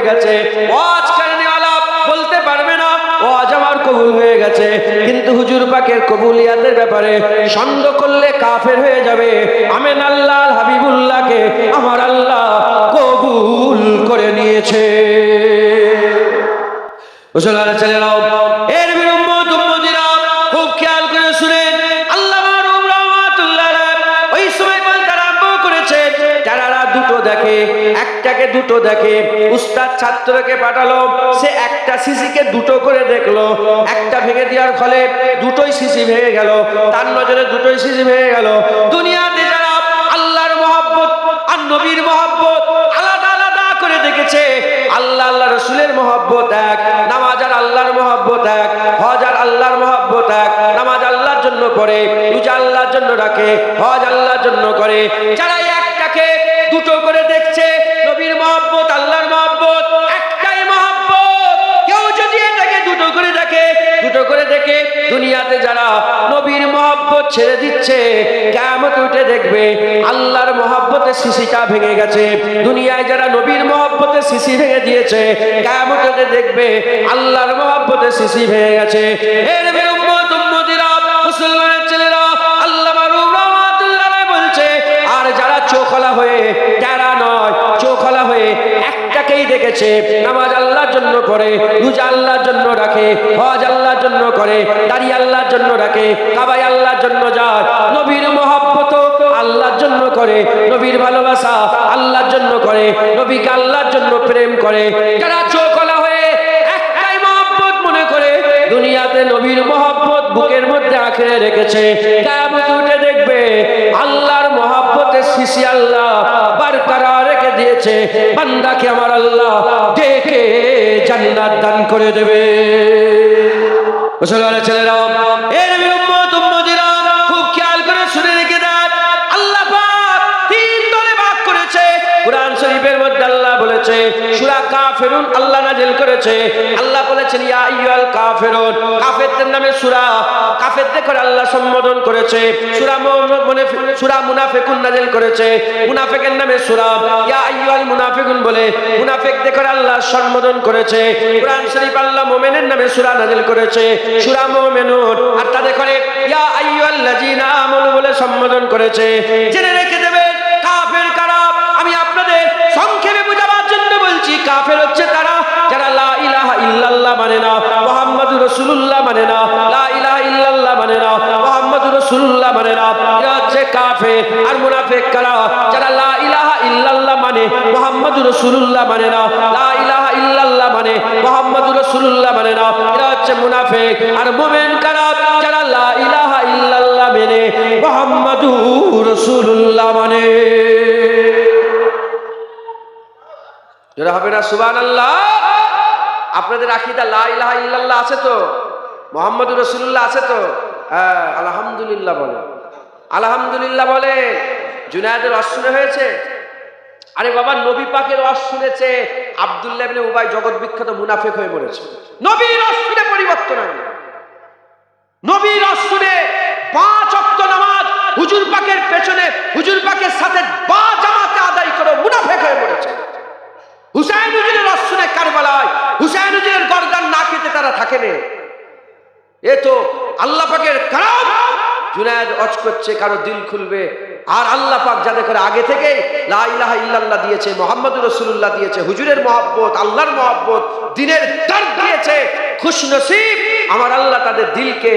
গেছে, ওয়াজ কারণেওয়ালা বলতে পারবে না ওয়াজ আমার কবুল হয়ে গেছে, কিন্তু হুজুর পাকের কবুলিয়াতের ব্যাপারে সন্দেহ করলে কাফের হয়ে যাবে। আমেন আল্লাহ হাবিবুল্লাহকে আমার আল্লাহ কবুল করে নিয়েছে। মুসলমান ছেলেরাও, এর বিরুম্মত উম্মতিরা খুব খেয়াল করে শুনেন। আল্লাহ মারুফ রাহমাতুল্লাহ আলাইহি ওই সময় বলতে আরম্ভ করেছে, যারা দুটো দেখে, একটাকে দুটো দেখে। উস্তাদ ছাত্রকে পাঠালো, সে একটা শিশিকে দুটো করে দেখলো, একটা ভেঙে দেওয়ার ফলে দুটোই শিশি ভেঙে গেল, তার নজরে দুটোই শিশি ভেঙে গেল। দুনিয়াতে যারা আল্লাহর মহব্বত আর নবীর মহব্বত আলাদা আলাদা করে দেখেছে, আল্লাহ আল্লাহ রসুলের মহব্বত এক, নামাজ আর আল্লাহর মহব্বত এক, হজ আর আল্লাহর মহব্বত এক। নামাজ আল্লাহর জন্য পড়ে, রোজা আল্লাহর জন্য রাখে, হজ আল্লাহর জন্য করে। যারা একটাকে দুটো করে দেখছে, নবীর মহব্বত আল্লাহর মহব্বত একটাই মহব্বত। কেউ যদি এটাকে দুটো করে দেখে, দুটো করে দেখে, দুনিয়াতে যারা নবীর মহব্বত ছেড়ে দিচ্ছে, কিয়ামত উঠে দেখবে আল্লাহর মহব্বতের শিশিটা ভেঙে গেছে। দুনিয়ায় যারা নবীর মহব্বতের শিশি ভেঙে দিয়েছে, কিয়ামত উঠে দেখবে আল্লাহর মহব্বতের শিশি ভেঙে গেছে। এর উম্মত উম্মতিরা, মুসলমানের ছেলেরা, আল্লাহ মারুফ রাহমাতুল্লাহ আলাইহি বলছে, আর যারা চোখলা হয়ে, যারা নয় চোখলা হয়ে একটাকেই দেখেছে, নামাজ আল্লাহর জন্য পড়ে, রোজা আল্লাহর জন্য রাখে, হজ আল্লাহর জন্য করে, দাড়ি আল্লাহর জন্য রাখে, কাবায় আল্লাহর জন্য যায়, নবীর মহব্বত আল্লাহর জন্য করে, নবীর ভালোবাসা আল্লাহর জন্য করে, নবীকে আল্লাহর জন্য প্রেম করে। যারা চোখলা হয়ে একটাই মহব্বত মনে করে, দুনিয়াতে নবীর মহব্বত বুকের মধ্যে আঁকড়ে রেখেছে, কিয়ামত উঠে দেখবে আল্লাহর মহব্বতের শিশি আল্লাহ বারকরার রেখে দিয়েছে। বান্দাকে আমার আল্লাহ ডেকে জান্নাত দান করে দেবে। মুসলমানের ছেলেরা, এর উম্মত উম্মতিরা খুব খেয়াল করে শুনে রেখে দেন। আল্লাহ পাক তিন দলে ভাগ করেছে। কুরআন শরীফের মধ্যে আল্লাহ বলেছে, সূরা কাফিরুন আল্লাহ নাযিল করেছে। আল্লাহ বলেছেন ইয়া আইয়ুহাল কাফিরুন, কাফেরদের নামে সূরা, কাফেরদের করে আল্লাহ সম্বোধন করেছে। সূরা মুনাফিকুন নাযিল করেছে, মুনাফিকের নামে সূরা ইয়া আইয়ুহাল মুনাফিকুন বলে মুনাফিকদের করে আল্লাহ সম্বোধন করেছে। কুরআন শরীফ আল্লাহ মুমিনের নামে সূরা নাযিল করেছে, সূরা মুমিনুন, আর তাদের করে ইয়া আইয়ুহাল্লাযীনা আমানু বলে সম্বোধন করেছে। জেনে রেখে দেবেন কাফের কারা। আমি আপনাদের সংক্ষেপে বোঝাবার জন্য বলছি, কাফের হচ্ছে তারা যারা লা ইলাহা ইল্লাল্লাহ মানে না, মুহাম্মাদুর রাসূলুল্লাহ মানে না, লা ইলাহা ইল্লাল্লাহ মানে না, মুহাম্মাদুর রাসূলুল্লাহ মানে না, এরা হচ্ছে কাফের। আর মুনাফিক কারা? যারা লা ইলাহা ইল্লাল্লাহ মানে, মুহাম্মাদুর রাসূলুল্লাহ মানে না, লা ইলাহা ইল্লাল্লাহ মানে, মুহাম্মাদুর রাসূলুল্লাহ মানে না, এরা হচ্ছে মুনাফিক। আর মুমিন কারা? যারা লা ইলাহা ইল্লাল্লাহ মানে, মুহাম্মাদুর রাসূলুল্লাহ মানে। যারা হবে না সুবহানাল্লাহ। আপনাদের আকীদা লা ইলাহা ইল্লাল্লাহ আছে তো? মুহাম্মাদুর রাসূলুল্লাহ আছে তো? হ্যাঁ, আলহামদুলিল্লাহ বলে, আলহামদুলিল্লাহ বলে। জুনায়েদের ওয়াজ শুনে হয়েছে? আরে বাবা, নবী পাকের ওয়াজ শুনেছে, আব্দুল্লাহ ইবনে উবাই জগৎ বিখ্যাত মুনাফিক হয়ে মরেছে। নবীর ওয়াজ শুনে পরিবর্তন হয়নি। নবীর ওয়াজ শুনে 5 ওয়াক্ত নামাজ হুজুর পাকের পেছনে, হুজুর পাকের সাথে বা জামাতে আদায় করে মুনাফিক হয়ে মরেছে। হুসাইন হুজুরের ওয়াজ শুনে কারবালায় হুসাইন হুজুরের গর্দান না কেটে তারা থাকেনি। এ তো আল্লাহ পাকের কারাম। জুনায়েদ ওয়াজ করছে, কারো দিল খুলবে। আর আল্লাহ পাক যাদের করে আগে থেকে লা ইলাহা ইল্লাল্লাহ দিয়েছে, মুহাম্মাদুর রাসূলুল্লাহ দিয়েছে, হুজুরের মহব্বত, আল্লাহর মহব্বত, দ্বীনের দরদ দিয়েছে, খুশনসিব আমার আল্লাহ তাদের দিলকে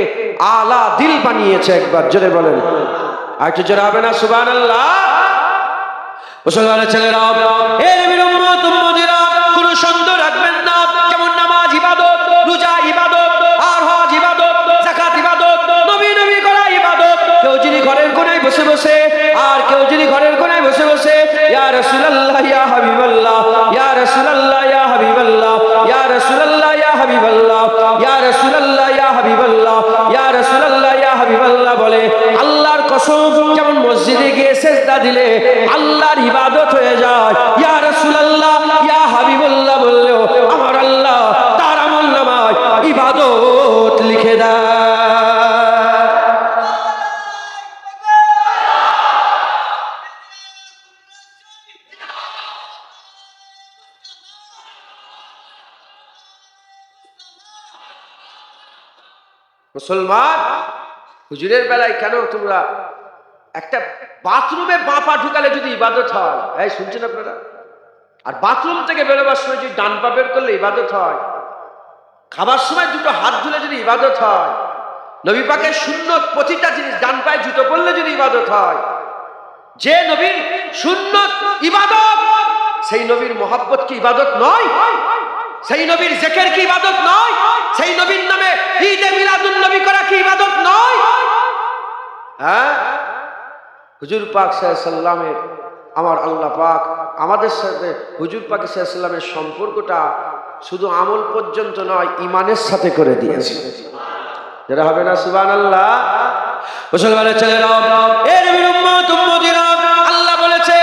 আলা দিল বানিয়েছে। একবার জোরে বলেন, আর একটু জোরে হবে না সুবহানাল্লাহ। মুসলমানের ছেলেরা, এর উম্মত উম্মতিরা, কোনো সন্দেহ রাখবেন না। যেমন নামাজ ইবাদত, রোজা ইবাদত, আর হজ ইবাদত, যাকাত ইবাদত, নবী নবী করা ইবাদত। কেউ যদি ঘরের কোণায় বসে বসে, আর কেউ যদি ঘরের কোণায় বসে বসে ইয়া রাসূলুল্লাহ ইয়া হাবিবাল্লাহ, ইয়া রাসূলুল্লাহ ইয়া হাবিবাল্লাহ, ইয়া রাসূলুল্লাহ ইয়া হাবিবাল্লাহ, ইয়া রাসূলুল্লাহ ইয়া হাবিবাল্লাহ, ইয়া রাসূলুল্লাহ ইয়া হাবিবাল্লাহ বলে, আল্লাহর কসম, যেমন মসজিদে গিয়ে সিজদা দিলে আল্লাহর ইবাদত হয়ে যায়, ইয়া রাসূলুল্লাহ ইয়া হাবিবাল্লাহ বললেও আমার আল্লাহ তার আমলনামায় ইবাদত লিখে দেয়। মুসলমান, হুজুরের বেলায় কেন তোমরা একটা বাথরুমে বাঁ পা ঢুকালে যদি ইবাদত হয়, এই শুনছেন আপনারা, আর বাথরুম থেকে বেরোবার সময় যদি ডান পা বের করলে ইবাদত হয়, খাবার সময় দুটো হাত ধুলে যদি ইবাদত হয়, নবী পাকের সুন্নত প্রতিটা জিনিস, ডান পায়ে জুতো পরলে যদি ইবাদত হয়, যে নবীর সুন্নত ইবাদত, সেই নবীর মোহাব্বত কি ইবাদত নয়? সেই নবীর জিকির কি ইবাদত নয়? সেই নবীর নামে ঈদে মিলাদুন নবী করা কি ইবাদত নয়? হ্যাঁ, হুজুর পাক সাল্লাল্লাহু আলাইহি ওয়াসাল্লামের, আমার আল্লাহ পাক আমাদের সাথে হুজুর পাক সাল্লাল্লাহু আলাইহি ওয়াসাল্লামের সম্পর্কটা শুধু আমল পর্যন্ত নয়, ঈমানের সাথে করে দিয়েছে। যারা হবে না সুবহানাল্লাহ। মুসলমানের ছেলেরা, এ নবীর উম্মত উম্মতিরা, আল্লাহ বলেছে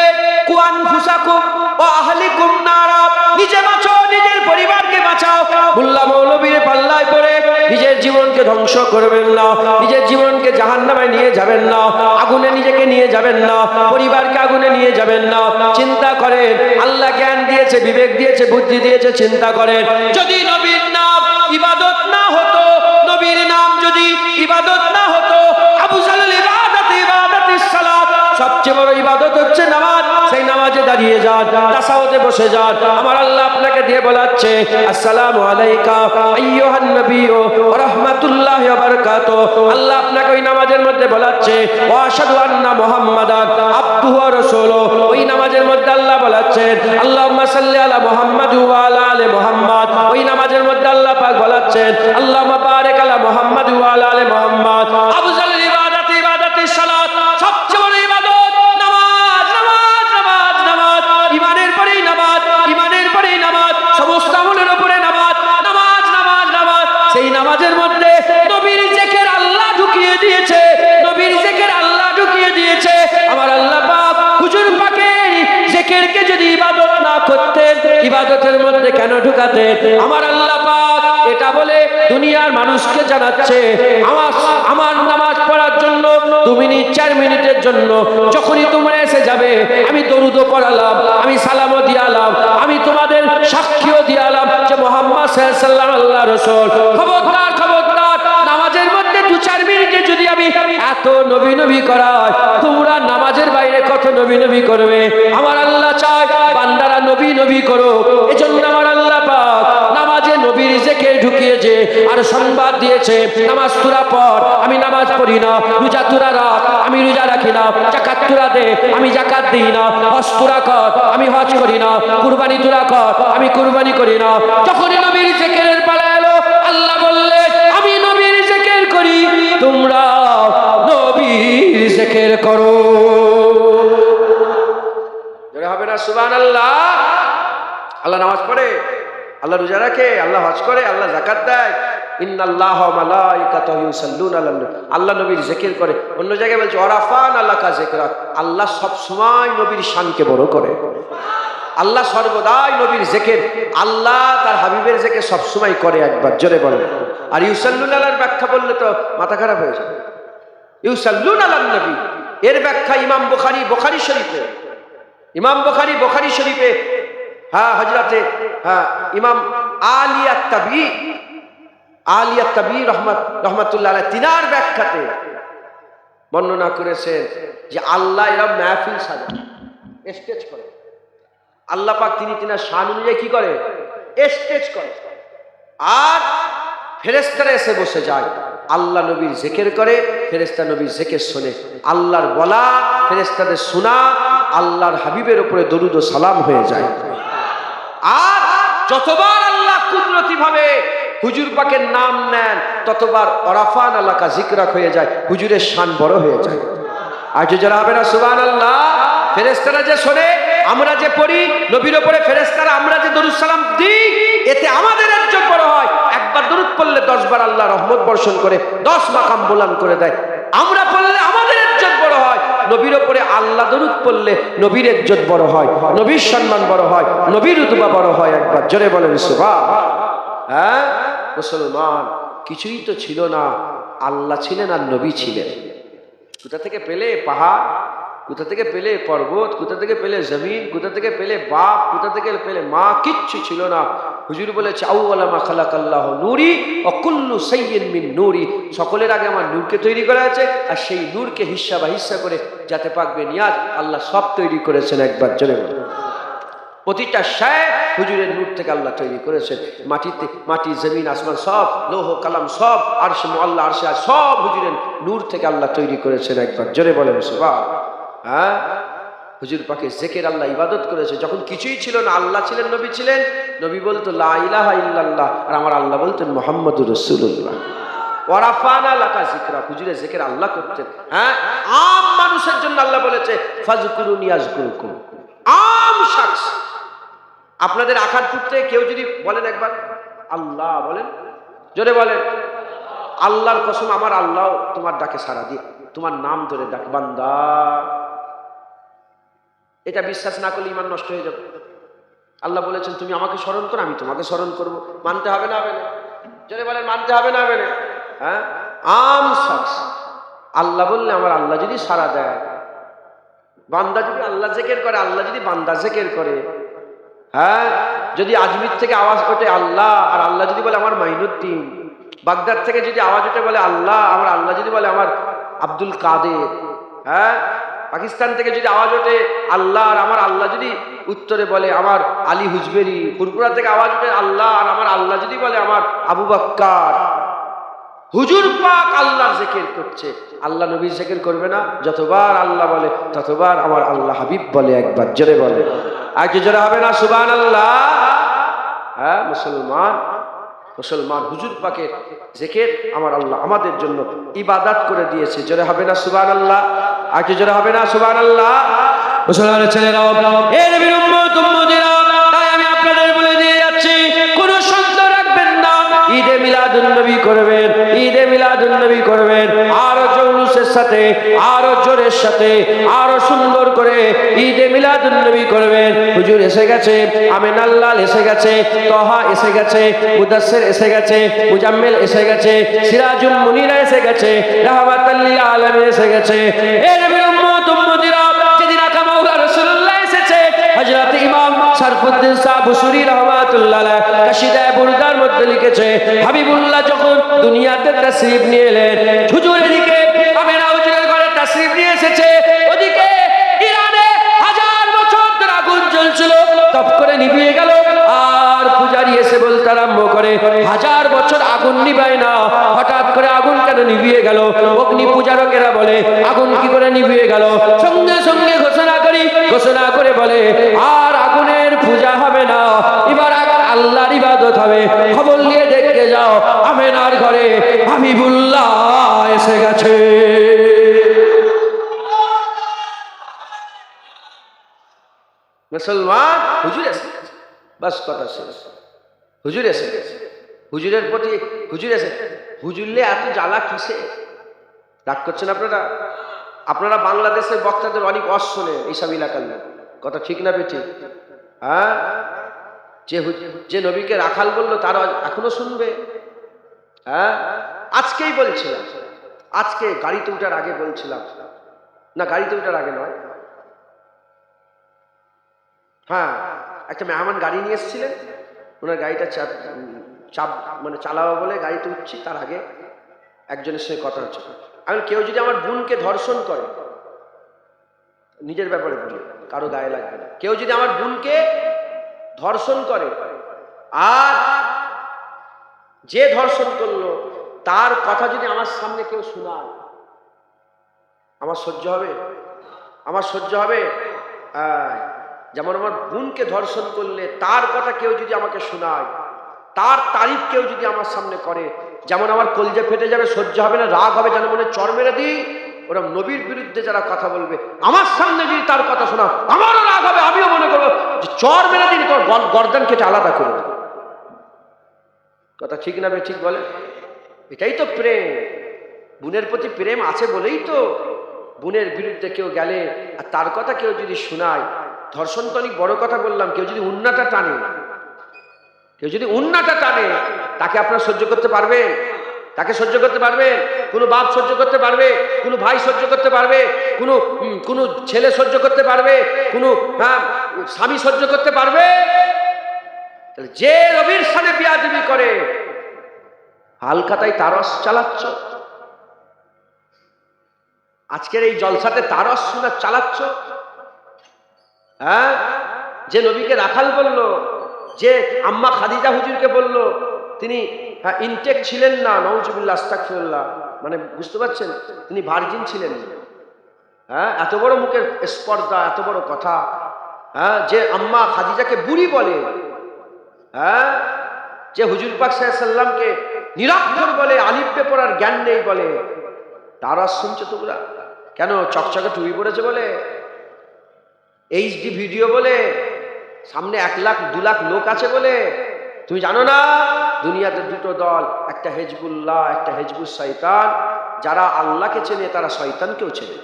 কু আনফুসাকুম ওয়া আহলিকুম নারা, নিজে বাঁচো, নিজের পরিবারকে বাঁচাও। মোল্লা মৌলবীর পাল্লায় পড়ে নিজের জীবনকে ধ্বংস করবেন না, নিজের জীবনকে জাহান্নামে নিয়ে যাবেন না, আগুনে নিজেকে নিয়ে যাবেন না, পরিবারকে আগুনে নিয়ে যাবেন না। চিন্তা করেন, আল্লাহ জ্ঞান দিয়েছে, বিবেক দিয়েছে, বুদ্ধি দিয়েছে, চিন্তা করেন, যদি নবীর নাম ইবাদত না হতো, নবীর নাম যদি ইবাদত না হতো, আবু জাহল ইবাদতিস সালাত, সবচেয়ে বড় ইবাদত হচ্ছে নামাজ, সেই নামাজে দাঁড়িয়ে যান, তাসাউতে বসে যান। আমার আল্লাহ আপনাকে দিয়ে বলাচ্ছে, আসসালামু আলাইকা আইয়ুহান নবিয়্যু ওয়া রাহমাতুল্লাহি ওয়া বারাকাতুহু। আল্লাহ আপনাকে ওই নামাজের মধ্যে বলাচ্ছে, ওয়া আশহাদু আন্না মুহাম্মাদান আবদুহু ওয়া রাসূলুহু। ওই নামাজের মধ্যে আল্লাহ বলাচ্ছেন, আল্লাহুম্মা সাল্লি আলা মুহাম্মাদ ওয়া আলা আলি মুহাম্মাদ। ওই নামাজের মধ্যে আল্লাহ পাক বলাচ্ছেন, আল্লাহুম্মা বারিক আলা মুহাম্মাদ ওয়া আলা আলি মুহাম্মাদ। আবু জাহল ইবাদতিস সালাত, সবচেয়ে বড় ইবাদত নামাজ, নামাজ, নামাজ, নামাজ। ঈমানের পরেই নামাজ, ঈমানের পরেই নামাজ, সমস্ত আমলের উপরে নামাজ, নামাজ, নামাজ, নামাজ। সেই নামাজের মধ্যে নবীর জিকির আল্লাহ ঢুকিয়ে দিয়েছে, নবীর জিকির আল্লাহ ঢুকিয়ে দিয়েছে। আমার আল্লাহ পাক হুজুর পাকের জিকিরকে যদি ইবাদত না করতেন, ইবাদতের মধ্যে কেন ঢুকাতেন? আমার আল্লাহ পাক এটা বলে দুনিয়ার মানুষকে জানাচ্ছে, আমার নামাজ পড়ার জন্য 2 মিনিট 4 মিনিটের জন্য যখনই তোমরা এসে যাবে, আমি দরুদও পড়ালাম, আমি সালামও দিয়ালাম, আমি তোমাদের সাক্ষীও দিয়ালাম যে মুহাম্মদ সাল্লাল্লাহু আলাইহি ওয়াসাল্লাম আল্লাহ রাসূল। খবরদার, খবরদার, নামাজের মধ্যে 2-4 মিনিটে যদি আমি এত নবী নবী করাই, তোমরা নামাজের বাইরে কত নবী নবী করবে? আমার আল্লাহ চায় বান্দারা নবী নবী করো। এজন্য আমার আল্লাহ পাক নামাজে নবীর জিকির ঢুকিয়েছে আর সংবাদ দিয়েছে, নামাজ তোরা পড়, আমি নামাজ পড়ি না। রোজা তোরা রাখ, আমি রোজা রাখি না। যাকাত তোরা দে, আমি যাকাত দিই না। হজ তোরা কর, আমি হজ করি না। কুরবানি তোরা কর, আমি কুরবানি করি না। যখনই নবীর জিকিরের পালা এলো, আল্লাহ বললেন, আমি নবীর জিকির করি, তোমরা নবীর জিকির করো। জোরে হবে না সুবহানাল্লাহ? আল্লাহ নামাজ পড়ে, আল্লাহ রোজা রাখে, আল্লাহ হজ করে, আল্লাহ যাকাত দেয়। ইন্নাল্লাহা ওয়া মালাইকাতাহু ইউসাল্লুনা আলান নবী, আল্লাহ নবীর জিকির করে। অন্য জায়গায় বলছে ওয়ারাফানা লাকা যিকরাক, আল্লাহ সব সময় নবীর শানকে বড় করে। আল্লাহ সর্বদাই নবীর জিকির, আল্লাহ তার হাবিবের জিকির সব সময় করে। একবার জোরে বলেন। আর ইউসাল্লুনা আলার ব্যাখ্যা বললে তো মাথা খারাপ হয়ে যাবে। ইউসাল্লুনা আলান নবী এর ব্যাখ্যা ইমাম বুখারী শরীফে, ইমাম বুখারী শরীফে, হ্যাঁ, হযরতে ইমাম আলিয়াত তাবী রহমাতুল্লাহ আলাইহি তিনার ব্যাখ্যাতে বর্ণনা করেছেন যে আল্লাহ এরা মাহফিল সাজান, স্টেজ করে। আল্লাহ পাক তিনার শান অনুযায়ী কি করে? স্টেজ করে। আর ফেরেশতারা এসে বসে যায়, আল্লাহ নবীর জিকির করে, ফেরেশতা নবীর জিকির শোনে। আল্লাহর বলা, ফেরেশতাদের শোনা, আল্লাহর হাবিবের উপরে দরুদ ও সালাম হয়ে যায়। আর যতবার আল্লাহ কুদরতি ভাবে হুজুর পাকের নাম নেন, ততবার ওরাফান আলাকা যিকরাক হয়ে যায়, হুজুরের শান বড় হয়ে যায়। আর যারা হবে না সুবহানাল্লাহ, ফেরেশতারা যে শোনে, আমরা যে পড়ি নবীর উপরে, ফেরেশতারা আমরা যে দরুদ সালাম দিই, এতে আমাদের ইজ্জত বড় হয়। একবার দরুদ পড়লে 10 বার আল্লাহ রহমত বর্ষণ করে, 10 মাকাম বুলন্দ করে দেয়। আমরা পড়লে আমাদের ইজ্জত বড় হয়। নবীর উপরে আল্লাহ দরুদ পড়লে নবীর ইজ্জত বড় হয়, নবীর সম্মান বড় হয়, নবীর রুতবা বড় হয়। একবার জোরে বলেন সুবহান। হ্যাঁ মুসলমান, কিছুই তো ছিল না, আল্লাহ ছিলেন আর নবী ছিলেন। কোথা থেকে পেলে পাহাড়, কোথা থেকে পেলে পর্বত, কোথা থেকে পেলে জমিন, কোথা থেকে পেলে বাপ, কোথা থেকে পেলে মা? কিচ্ছু ছিল না। হুজুর বলেছে আউওয়ালা মা খালাকাল্লাহু নূরি ওয়া কুল্লু সাইয়্যিন মিন নূরি, সকলের আগে আমার নূরকে তৈরি করা আছে, আর সেই নূরকে হিস্সা বা হিস্সা করে যাতে পাকবে নিয়াজ আল্লাহ সব তৈরি করেছেন। একবার জোরে বলুন। প্রতিটা শায় হুজুরের নূর থেকে আল্লাহ তৈরি করেছেন। মাটি জমিন আসমান সব, লৌহ কালাম সব, আরশ মুআল্লা আরশ সব হুজুরের নূর থেকে আল্লাহ তৈরি করেছেন। একবার জোরে বলেন সুবহান। হ্যাঁ, হুজুর পাকে জিকির আল্লাহ ইবাদত করেছে। যখন কিছুই ছিল না, আল্লাহ ছিলেন, নবী ছিলেন, নবী বলতো লা ইলাহা ইল্লাল্লাহ, আর আমার আল্লাহ বলতেন মুহাম্মাদুর রাসূলুল্লাহ। ওয়া রাফানা লাকা যিকরা, হুজুরে জিকির আল্লাহ করতেন। হ্যাঁ, আম মানুষের জন্য আল্লাহ বলেছে ফাজকুরুনি আযকুরুকুম। আম শখস, আপনাদের আখার পুত্রে কেউ যদি বলেন একবার আল্লাহ বলেন, জোরে বলেন, আল্লাহর কসম আমার আল্লাহ তোমার ডাকে সাড়া দিয়ে তোমার নাম ধরে ডাক বান্দা। এটা বিশ্বাস না করলে ঈমান নষ্ট হয়ে যাবে। আল্লাহ বলেছেন তুমি আমাকে স্মরণ করো, আমি তোমাকে স্মরণ করব। মানতে হবে না হবে না? জোরে বলেন মানতে হবে না হবে না? হ্যাঁ, আম শখস, আল্লাহ বললে আমার আল্লাহ যদি সাড়া দেয়, বান্দা যদি আল্লাহ জিকির করে, আল্লাহ যদি বান্দা জিকির করে, হ্যাঁ, যদি আজমির থেকে আওয়াজ ওঠে আল্লাহ, আর আল্লাহ যদি বলে আমার মাইনুদ্দিন, বাগদাদ থেকে যদি আওয়াজ ওঠে বলে আল্লাহ, আমার আল্লাহ যদি বলে আমার আব্দুল কাদের, হ্যাঁ, পাকিস্তান থেকে যদি আওয়াজ ওঠে আল্লাহ, আর আমার আল্লাহ যদি উত্তরে বলে আমার আলী হুজবেরি, ফুরপুরা থেকে আওয়াজ ওঠে আল্লাহ, আর আমার আল্লাহ যদি বলে আমার আবু বক্কর, হুজুর পাক আল্লাহর জিকির করছে, আল্লাহ নবীর জিকির করবে না? যতবার আল্লাহ বলে ততবার আমার আল্লাহ হাবিব বলে। একবার জোরে বলে, আর কি জোরে হবে না সুবহানাল্লাহ? হ্যাঁ, মুসলমান হুজুর পাকের জিকির আমার আল্লাহ আমাদের জন্য ইবাদত করে দিয়েছে। জোরে হবে না সুবহানাল্লাহ? আর কি জোরে হবে না সুবহানাল্লাহ? মুসলমানের ছেলেরাও, এ নবীর উম্মত উম্মতিরা, তাই আমি আপনাদের বলে দিয়ে যাচ্ছি, কোন সন্দেহ রাখবেন না, ঈদে মিলাদুন নবী করবেন, ঈদে মিলাদুন নবী করবেন, আরো জৌলুসের সাথে, আরো জোরের সাথে, আরো সুন্দর করে ঈদে মিলাদুন নবী করবেন। হুজুর এসে গেছে, আমিন আল্লাহ এসে গেছে, তহা এসে গেছে, মুদাসসির এসে গেছে, মুজাম্মিল এসে গেছে, সিরাজুল মুনিরা এসে গেছে, রাহমাতাল লিল আলামিন এসে গেছে। এ নবীর উম্মত উম্মতিরা, যেদিন আকা মাওলা রাসূলুল্লাহ এসেছে, হযরত ইমাম শরফুদ্দীন সাহেব বুসরি রাহমাতুল্লাহ আলাইহি কাশিদায়ে বুরদার মধ্যে লিখেছে, হাবিবুল্লাহ যখন দুনিয়াতে তাশরীফ নিয়ে এলেন, হুজুর এদিকে আমেনা হুজুরের ঘরে তাশরীফ নিয়ে এসেছে, ওদিকে ইরানে 1000 বছর ধরে আগুন জ্বলছিল, তপ করে নিভিয়ে গেল, আর পূজারি এসে বলতে আরম্ভ করে 1000 বছর আগুন নিভায় না, হঠাৎ করে আগুন কেন নিভিয়ে গেল? অগ্নি পূজারকেরা বলে আগুন কি করে নিভিয়ে গেল? সঙ্গে সঙ্গে ঘোষণা করে বলে আর আগুনের পূজা হবে না, এবার আল্লাহর ইবাদত হবে। খবর নিয়ে দেখতে যাও, আমেনার ঘরে হাবিবুল্লাহ এসে গেছে। মুসলমান, হুজুর এসে গেছে, বাস কথা শেষ। হুজুর এসে গেছে, হুজুরের প্রতি হুজুর এসে, হুজুরলে এত জ্বালা কিসে? রাগ করছেন আপনারা? আপনারা বাংলাদেশের বক্তাদের অনেক অস শোনেন এইসব এলাকার লোক, কথা ঠিক না বেঠিক? হ্যাঁ, যে নবীকে রাখাল বললো তারা এখনো শুনবে? হ্যাঁ, আজকেই বলছিলাম, আজকে গাড়িতে উঠার আগে বলছিলাম, না গাড়িতে উঠার আগে নয়, হ্যাঁ, একটা মেহমান গাড়ি নিয়ে এসেছিলেন, ওনার গাড়িটা মানে চালাবো বলে গাড়িতে উঠছি, তার আগে একজনের সঙ্গে কথা হচ্ছে। আমি কেউ যদি আমার বোনকে ধর্ষণ করে, নিজের ব্যাপারে বলি, কারো গায়ে লাগবে না, কেউ যদি আমার বোনকে ধর্ষণ করে, আর যে ধর্ষণ করলো তার কথা যদি আমার সামনে কেউ শোনায়, আমার সহ্য হবে? আমার সহ্য হবে? যেমন আমার বোনকে ধর্ষণ করলে তার কথা কেউ যদি আমাকে শোনায়, তার তারিফ কেউ যদি আমার সামনে করে, যেমন আমার কলজে ফেটে যাবে, সহ্য হবে না, রাগ হবে, যেন মনে চর মেরে দিই। ওরা নবীর বিরুদ্ধে যারা কথা বলবে, আমার সামনে যদি তার কথা শোনা, আমারও রাগ হবে, আমিও মনে করবো যে চর মেরে দিই, তোর গর্দান কেটে আলাদা করে। কথা ঠিক না বে ঠিক বলে? এটাই তো প্রেম, বোনের প্রতি প্রেম আছে বলেই তো বোনের বিরুদ্ধে কেউ গেলে আর তার কথা কেউ যদি শোনায়, ধর্ষণ তো অনেক বড় কথা বললাম, কেউ যদি উন্নাটা টানে, তাকে আপনারা সহ্য করতে পারবে? তাকে সহ্য করতে পারবে? কোনো বাপ সহ্য করতে পারবে? কোনো ভাই সহ্য করতে পারবে? কোনো ছেলে সহ্য করতে পারবে? কোনো স্বামী সহ্য করতে পারবে? যে নবীর সাথে বিয়াদবি করে হালকাতায় তারস চালাচ্ছ, আজকের এই জলসাতে তারস শোনা চালাচ্ছ। হ্যাঁ, যে নবীকে রাখাল বলল, যে আম্মা খাদিজা হুজুরকে বলল তিনি ইনটেক ছিলেন না, নাউজুবিল্লাহ আস্তাগফিরুল্লাহ, মানে বুঝতে পারছেন তিনি ভার্জিন ছিলেন। হ্যাঁ, এত বড় মুখের স্পর্ধা, এত বড় কথা। হ্যাঁ, যে আম্মা খাদিজাকে বুড়ি বলে, হ্যাঁ, যে হুজুর পাক সাল্লাল্লাহু আলাইহি সাল্লামকে নিরক্ষর বলে, আলিফে পড়ার জ্ঞান নেই বলে, তারা শুনছো তোমরা কেন? চকচকে টুপি পড়েছে বলে, এইচডি ভিডিও বলে, সামনে 1 লাখ 2 লাখ লোক আছে বলে। তুমি জানো না দুনিয়াতে দুটো দল, একটা হেজবুল্লাহ, একটা হেজবুস শয়তান। যারা আল্লাহকে চেনে তারা শয়তানকেও চেনে।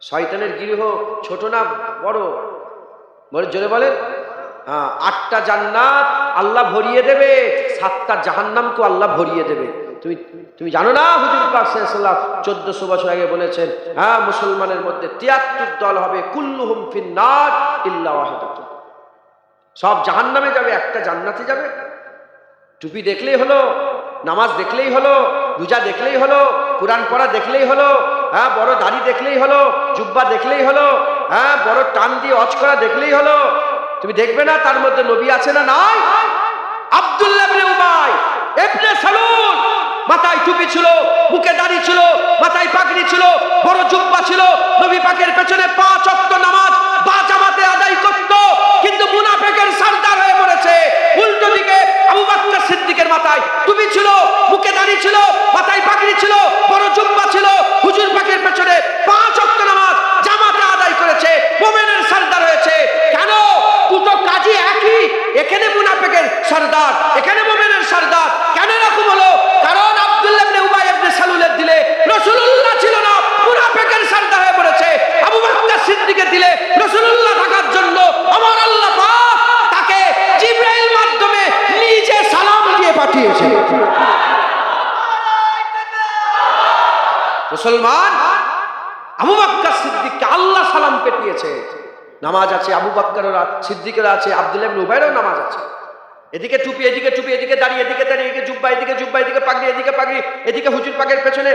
শয়তানের গৃহ ছোট না বড়? বলে জোরে বলেন। হ্যাঁ, 8টা জান্নাত আল্লাহ ভরিয়ে দেবে, 7টা জাহান্নামকে আল্লাহ ভরিয়ে দেবে। তুমি জানো না হুজুর পাক সাল্লাল্লাহু আলাইহি ওয়াসাল্লাম 1400 বছর আগে বলেছেন, হ্যাঁ, মুসলমানের মধ্যে 73 দল হবে, কুল্লুহুম ফিন্নার ইল্লা ওয়াহিদাতুন। সব জাহান্নামে যাবে, একটা জান্নাতে যাবে। টুপি দেখলেই হলো, নামাজ দেখলেই হলো, রোজা দেখলেই হলো, কোরআন পড়া দেখলেই হলো, হ্যাঁ, বড় দাড়ি দেখলেই হলো, জুব্বা দেখলেই হলো, হ্যাঁ, বড় টান দিয়ে অজ করা দেখলেই হলো। তুমি দেখবে না তার মধ্যে নবী আছে না নাই? আব্দুল্লাহ ইবনে উবাই ইবনে সালুল মাথায় টুপি ছিল, মুখে দাড়ি ছিল, মাথায় পাগড়ি ছিল, বড় জুব্বা ছিল, নবী পাকের পেছনে 5 ওয়াক্ত নামাজ বা জামাতে আদায় করত, কিন্তু মুনাফিকের সরদার হয়ে পড়েছে। উল্টো দিকে আবু বকর সিদ্দিকের মাথায় টুপি ছিল, মুখে দাড়ি ছিল, মাথায় পাগড়ি ছিল, বড় জুব্বা ছিল, হুজুর পাকের পেছনে 5 ওয়াক্ত নামাজ জামাতে আদায় করেছে, মুমিনের সরদার হয়েছে। কেন? দুটো কাজই একই, এখানে মুনাফিকের সরদার, এখানে মুমিনের সরদার। কেন এরকম হলো? কারণ আব্দুল্লাহ ইবনে উবাই ইবনে সালুলের দিলে রাসূলুল্লাহ ছিল না, মুনাফিকের সরদার হয়ে পড়েছে। আবু বকর সিদ্দিকের দিলে রাসূলুল্লাহ থাকার জন্য আমার আল্লাহ পাক তাকে জিবরাইল মাধ্যমে নিজে সালাম দিয়ে পাঠিয়েছে। মুসলমান আবু বকর সিদ্দিককে আল্লাহ সালাম পাঠিয়েছে। নামাজ আছে, আবু বকরের সিদ্দিকের আছে, আব্দুল্লাহ ইবনে উবাইরের নামাজ আছে। এদিকে টুপি, এদিকে টুপি, এদিকে দাঁড়িয়ে, এদিকে দাঁড়িয়ে, এদিকে জুব্বা, এদিকে জুব্বা, এদিকে পাগড়ি, এদিকে পাগড়ি, এদিকে হুজুর পাকের পেছনে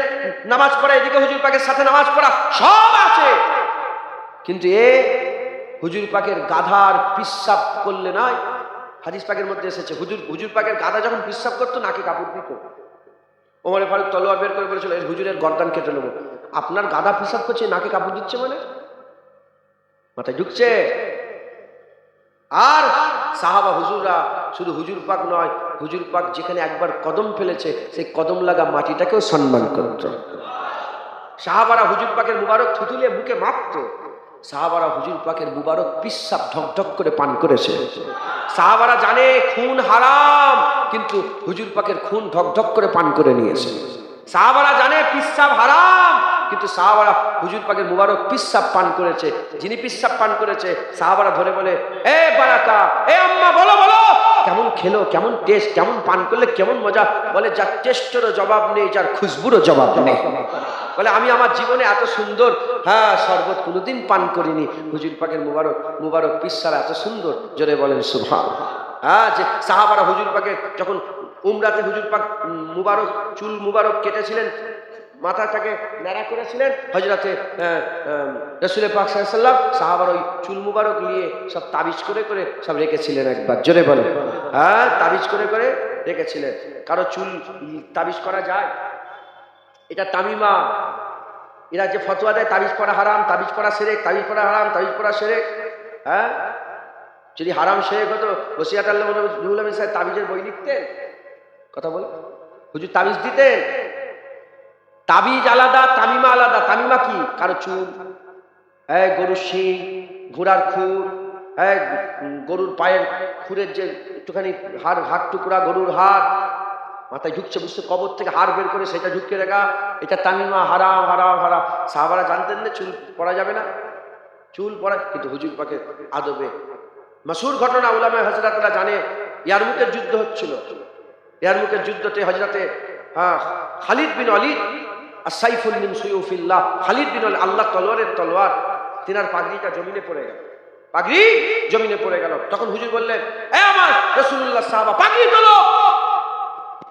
নামাজ পড়া, এদিকে হুজুর পাকের সাথে নামাজ পড়া, সব আছে। কিন্তু হুজুর পাকের গাধার পিশাব করলে নাই। হাদিস পাকের মধ্যে এসেছে হুজুর পাকের গাধা যখন পিশাব করতো নাকে কাপড় দিত। ওমরে ফারুক তলোয়ার বের করে বলেছিল, হুজুরের গর্দান কেটে নেবো। আপনার গাধা পিশাব করছে, নাকে কাপড় দিচ্ছে, মানে মাথায় ঢুকছে। আর সাহাবা হুজুররা শুধু হুজুর পাক নয়, হুজুর পাক যেখানে একবার কদম ফেলেছে সেই কদম লাগা মাটিটাকেও সম্মান করত। সাহাবারা হুজুর পাকের মুবারক থুতুলে বুকে মারত। সাহাবারা হুজুর পাকের মুবারক পিশাব ঢকঢক করে পান করেছে। সাহাবারা জানে খুন হারাম, কিন্তু হুজুর পাকের খুন ঢকঢক করে পান করে নিয়েছে। সাহাবারা জানে পিশাব হারাম, কিন্তু সাহাবারা হুজুর পাকের মুবারক পিশাব পান করেছে। যিনি পিশাব পান করেছে সাহাবারা ধরে বলে, এ বারাকা, এ আম্মা, বলো বলো কেমন খেলো, কেমন টেস্ট, কেমন পান করলে কেমন মজা। বলে যার টেস্টেরও জবাব নেই, যার খুশবুরও জবাব নেই। বলে আমি আমার জীবনে এত সুন্দর, হ্যাঁ, শরবত কোনোদিন পান করিনি। হুজুর পাকের মুবারক পিশাব এত সুন্দর, জোরে বলেন সুবহানাল্লাহ। হ্যাঁ, যে সাহাবারা হুজুর পাকে যখন উমরাতে হুজুর পাক মুবারক চুল মুবারক কেটেছিলেন, মাথাটাকে ন্যাড়া করেছিলেন, হযরতে রাসূল পাক সাল্লাল্লাহু আলাইহি ওয়াসাল্লাম সাহাবার ওই চুল মুবারক নিয়ে সব তাবিজ করে করে সব রেখেছিলেন। একবার জোরে বলেন, হ্যাঁ, তাবিজ করে করে রেখেছিলেন। কারো চুল তাবিজ করা যায়? এটা তামিমা, এরা যে ফতোয়া দেয় তাবিজ পড়া হারাম, তাবিজ পড়া শিরক, তাবিজ পড়া হারাম, তাবিজ পড়া শিরক। হ্যাঁ, যদি হারাম শিরক হতো ওসিয়াত আল্লাহ রুহুল আমিন সাহেব তাবিজের বই লিখতেন? কথা বল, হুজুর তাবিজ দিতেন। তাবিজ আলাদা, তামিমা আলাদা। তামিমা কি? কারো চুল, গরুর শিং, ঘোড়ার খুর, গরুর পায়ের খুরের যে একটুখানি হাড় টুকরা, গরুর হাড় মাথায় ঢুকছে, বুঝতে কবর থেকে হাড় বের করে সেটা ঢুকিয়ে রাখা, এটা তামিমা, হারাম হারাম হারাম। সাহাবারা জানতেন না চুল পড়া যাবে না, চুল পড়া। কিন্তু হুজুর পাকের আদবে মাশহুর ঘটনা, উলামায়ে হযরতরা জানে, ইয়ারমুকের যুদ্ধ হচ্ছিল। ইয়ারমুকের যুদ্ধতে হযরতে খালিদ বিন ওয়ালিদ আস-সাইফুল মিন সুয়ুফিল্লাহ, খালিদ বিন ওয়ালিদ, আল্লাহ তলোয়ারের তলোয়ার, তিনার পাগড়িটা জমিনে পড়ে গেল। পাগড়ি জমিনে পড়ে গেল। তখন হুজুর বললেন, এ আমার রাসূলুল্লাহ সাহাবা, পাগড়ি তোলো।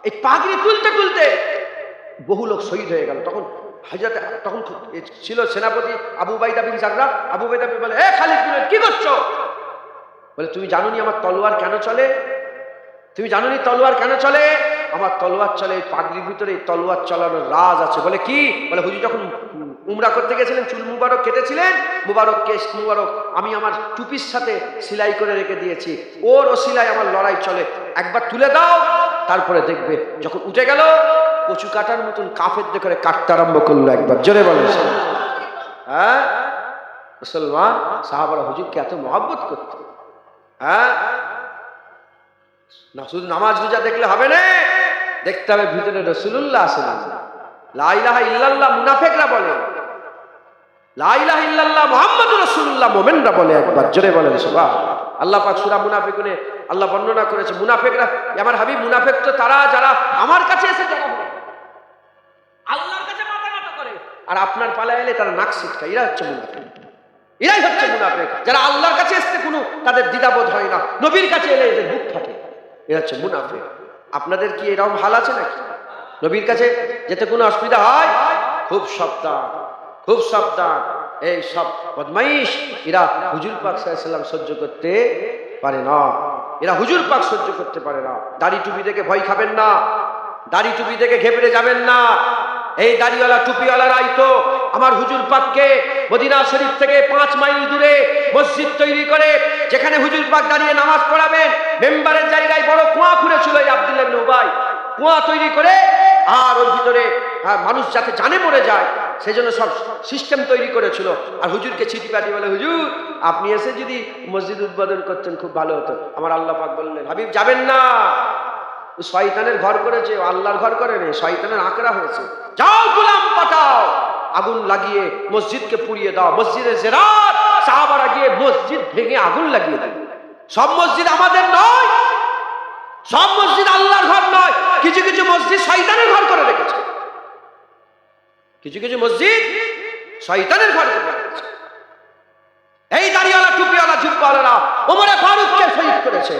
এই পাগড়ি তুলতে তুলতে বহু লোক শহীদ হয়ে গেল। তখন হযরত তখন ছিল সেনাপতি আবু উবাইদা বিন জাররাহ। আবু উবাইদা বলে, এ খালিদ বিন ওয়ালিদ, কি করছো? বলে, তুমি জানোনি আমার তলোয়ার কেন চলে? তুমি জানোনি তলোয়ার কেন চলে? আমার তলোয়ার চলে, এই পাগড়ির ভিতরে এই তলোয়ার চলানোর রাজ আছে। বলে কি? বলে, হুজুর যখন উমরা করতে গেছিলেন, চুল মুবারক কেটেছিলেন, মুবারক কেশ মুবারক আমি আমার টুপির সাথে সেলাই করে রেখে দিয়েছি, ওর ওসিলায় আমার লড়াই চলে। একবার তুলে দাও, তারপরে দেখবে। যখন উঠে গেল, কচু কাটার মতন কাফেরদের করে কাটতে আরম্ভ করলো। একবার জোরে বলেন। হ্যাঁ, মুসলমান সাহাবারা হুজুরকে এত মহব্বত করত। হ্যাঁ, না শুধু নামাজ রোজা দেখলে হবে না, দেখতে হবে ভিতরে রাসূলুল্লাহ আছেন। লা ইলাহা ইল্লাল্লাহ মুনাফিকরা বলে, লা ইলাহা ইল্লাল্লাহ মুহাম্মাদুর রাসূলুল্লাহ মুমিনরা বলে। একবার জোরে বলেন সুবহানাল্লাহ। আল্লাহ পাক সূরা মুনাফিকুনে আল্লাহ বর্ণনা করেছে, মুনাফিকরা, আমার হাবিব, মুনাফিক তো তারা যারা আমার কাছে এসে যারা আল্লাহর কাছে মাথা নত করে, আর আপনার পালায় এলে তারা নাক সিটকায়। এরা হচ্ছে মুনাফিক। এরাই হচ্ছে মুনাফিক, যারা আল্লাহর কাছে আসতে কোনো তাদের দ্বিধাবোধ হয় না, নবীর কাছে এলে এদের বুক ফাটে। এরা হচ্ছে মুনাফিক। আপনাদের কি এরকম হাল আছে নাকি? নবীর কাছে যেতে কোনো অসুবিধা হয়? খুব সাবধান, খুব সাবধান। এই সব বদমাইশ এরা হুজুর পাক সাল্লাল্লাহু আলাইহি ওয়াসাল্লাম সহ্য করতে পারে না। এরা হুজুর পাক সহ্য করতে পারে না। দাড়ি টুপি দেখে ভয় খাবেন না, দাড়ি টুপি দেখে ঘেবড়ে যাবেন না। এই দাড়িওয়ালা টুপিওয়ালারাই তো আমার হুজুর পাককে মদিনা শরীফ থেকে 5 মাইল দূরে মসজিদ তৈরি করে, যেখানে হুজুর পাক দাঁড়িয়ে নামাজ পড়াবেন, মেম্বারের জায়গায় বড় কুয়া খুঁড়েছিল এই আব্দুল্লাহ ইবনে উবাই। কুয়া তৈরি করে, আর ওর ভিতরে মানুষ যাতে জানে মরে যায় সেজন্য সব সিস্টেম তৈরি করেছিল। আর হুজুরকে চিঠি পাঠিয়ে বলে, হুজুর আপনি এসে যদি মসজিদ উদ্বোধন করতেন খুব ভালো হতো। আমার আল্লাহ পাক বললেন, হাবিব যাবেন না, শয়তানের ঘর করেছে, আল্লাহর ঘর করে নেই, শয়তানের আঁকড়া হয়েছে। যাও গোলাম পাঠাও, আগুন লাগিয়ে মসজিদকে পুড়িয়ে দাও। মসজিদে জিরাত সাহাবারা গিয়ে মসজিদ ভেঙে আগুন লাগিয়ে দেয়। সব মসজিদ আমাদের নয়, সব মসজিদ আল্লাহর ঘর নয়। কিছু কিছু মসজিদ শয়তানের ঘর করে রেখেছে, কিছু কিছু মসজিদ শয়তানের ঘর করে রেখেছে। এই দাড়িওয়ালা টুপিওয়ালা জুব্বাওয়ালারা ওমরে ফারুককে শহীদ করেছে।